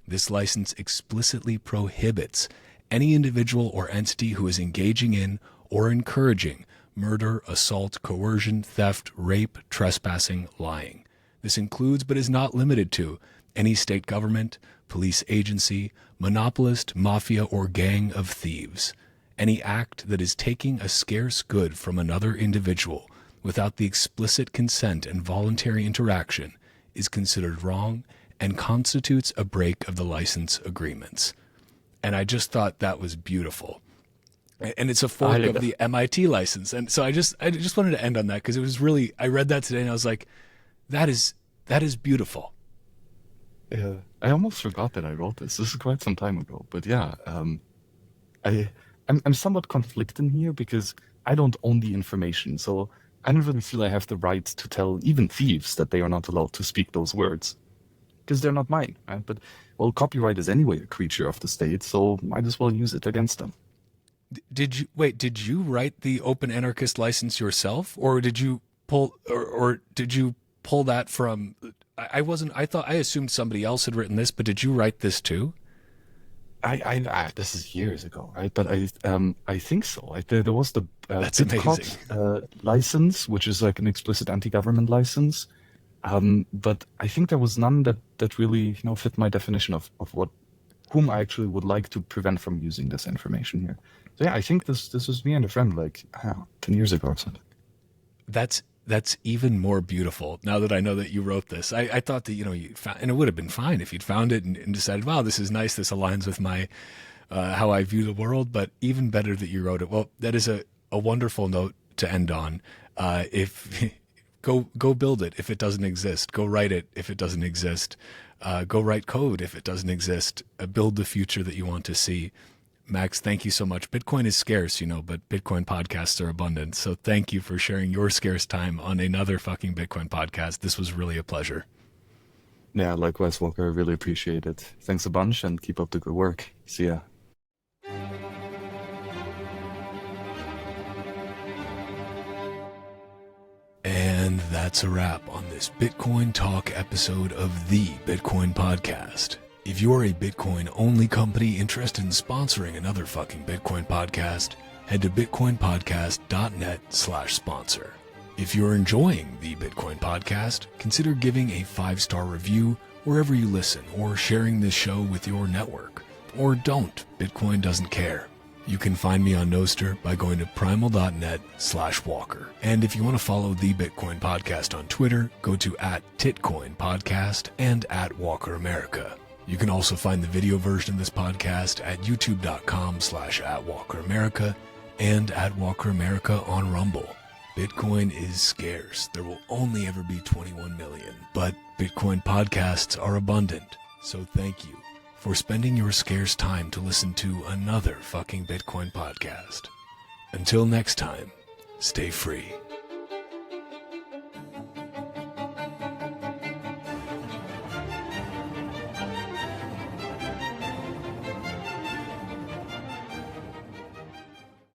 Speaker 2: this license explicitly prohibits any individual or entity who is engaging in or encouraging murder, assault, coercion, theft, rape, trespassing, lying. This includes but is not limited to any state government, police agency, monopolist, mafia, or gang of thieves. Any act that is taking a scarce good from another individual without the explicit consent and voluntary interaction is considered wrong and constitutes a break of the license agreements. And I just thought that was beautiful. And it's a fork of the MIT license. And so I just wanted to end on that, because it was really, I read that today and I was like, that is beautiful.
Speaker 1: Yeah, I almost forgot that I wrote this. This is quite some time ago, but yeah, I'm somewhat conflicted here because I don't own the information, so I don't really feel I have the right to tell even thieves that they are not allowed to speak those words, because they're not mine, right? But, well, copyright is anyway a creature of the state, so might as well use it against them.
Speaker 2: Did you write the Open Anarchist license yourself, or did you pull that from? I assumed somebody else had written this, but did you write this too?
Speaker 1: This is years ago, right? But I think so. There was the
Speaker 2: That's amazing.
Speaker 1: License, which is like an explicit anti-government license. But I think there was none that really fit my definition of whom I actually would like to prevent from using this information here. So yeah, I think this was me and a friend 10 years ago or something.
Speaker 2: That's even more beautiful now that I know that you wrote this. I thought that, you found, and it would have been fine if you'd found it and decided, wow, this is nice. This aligns with my, how I view the world, but even better that you wrote it. Well, that is a wonderful note to end on. If Go build it if it doesn't exist. Go write it if it doesn't exist. Go write code if it doesn't exist. Build the future that you want to see. Max, thank you so much. Bitcoin is scarce, but Bitcoin podcasts are abundant. So thank you for sharing your scarce time on another fucking Bitcoin podcast. This was really a pleasure.
Speaker 1: Yeah, likewise, Walker. I really appreciate it. Thanks a bunch and keep up the good work. See ya.
Speaker 2: And that's a wrap on this Bitcoin Talk episode of the Bitcoin Podcast. If you're a Bitcoin-only company interested in sponsoring another fucking Bitcoin podcast, head to bitcoinpodcast.net/sponsor. If you're enjoying the Bitcoin Podcast, consider giving a 5-star review wherever you listen or sharing this show with your network. Or don't. Bitcoin doesn't care. You can find me on Nostr by going to primal.net/Walker. And if you want to follow the Bitcoin Podcast on Twitter, go to @TitcoinPodcast and @WalkerAmerica. You can also find the video version of this podcast at youtube.com/@WalkerAmerica and @WalkerAmerica on Rumble. Bitcoin is scarce. There will only ever be 21 million, but Bitcoin podcasts are abundant. So thank you for spending your scarce time to listen to another fucking Bitcoin podcast. Until next time, stay free.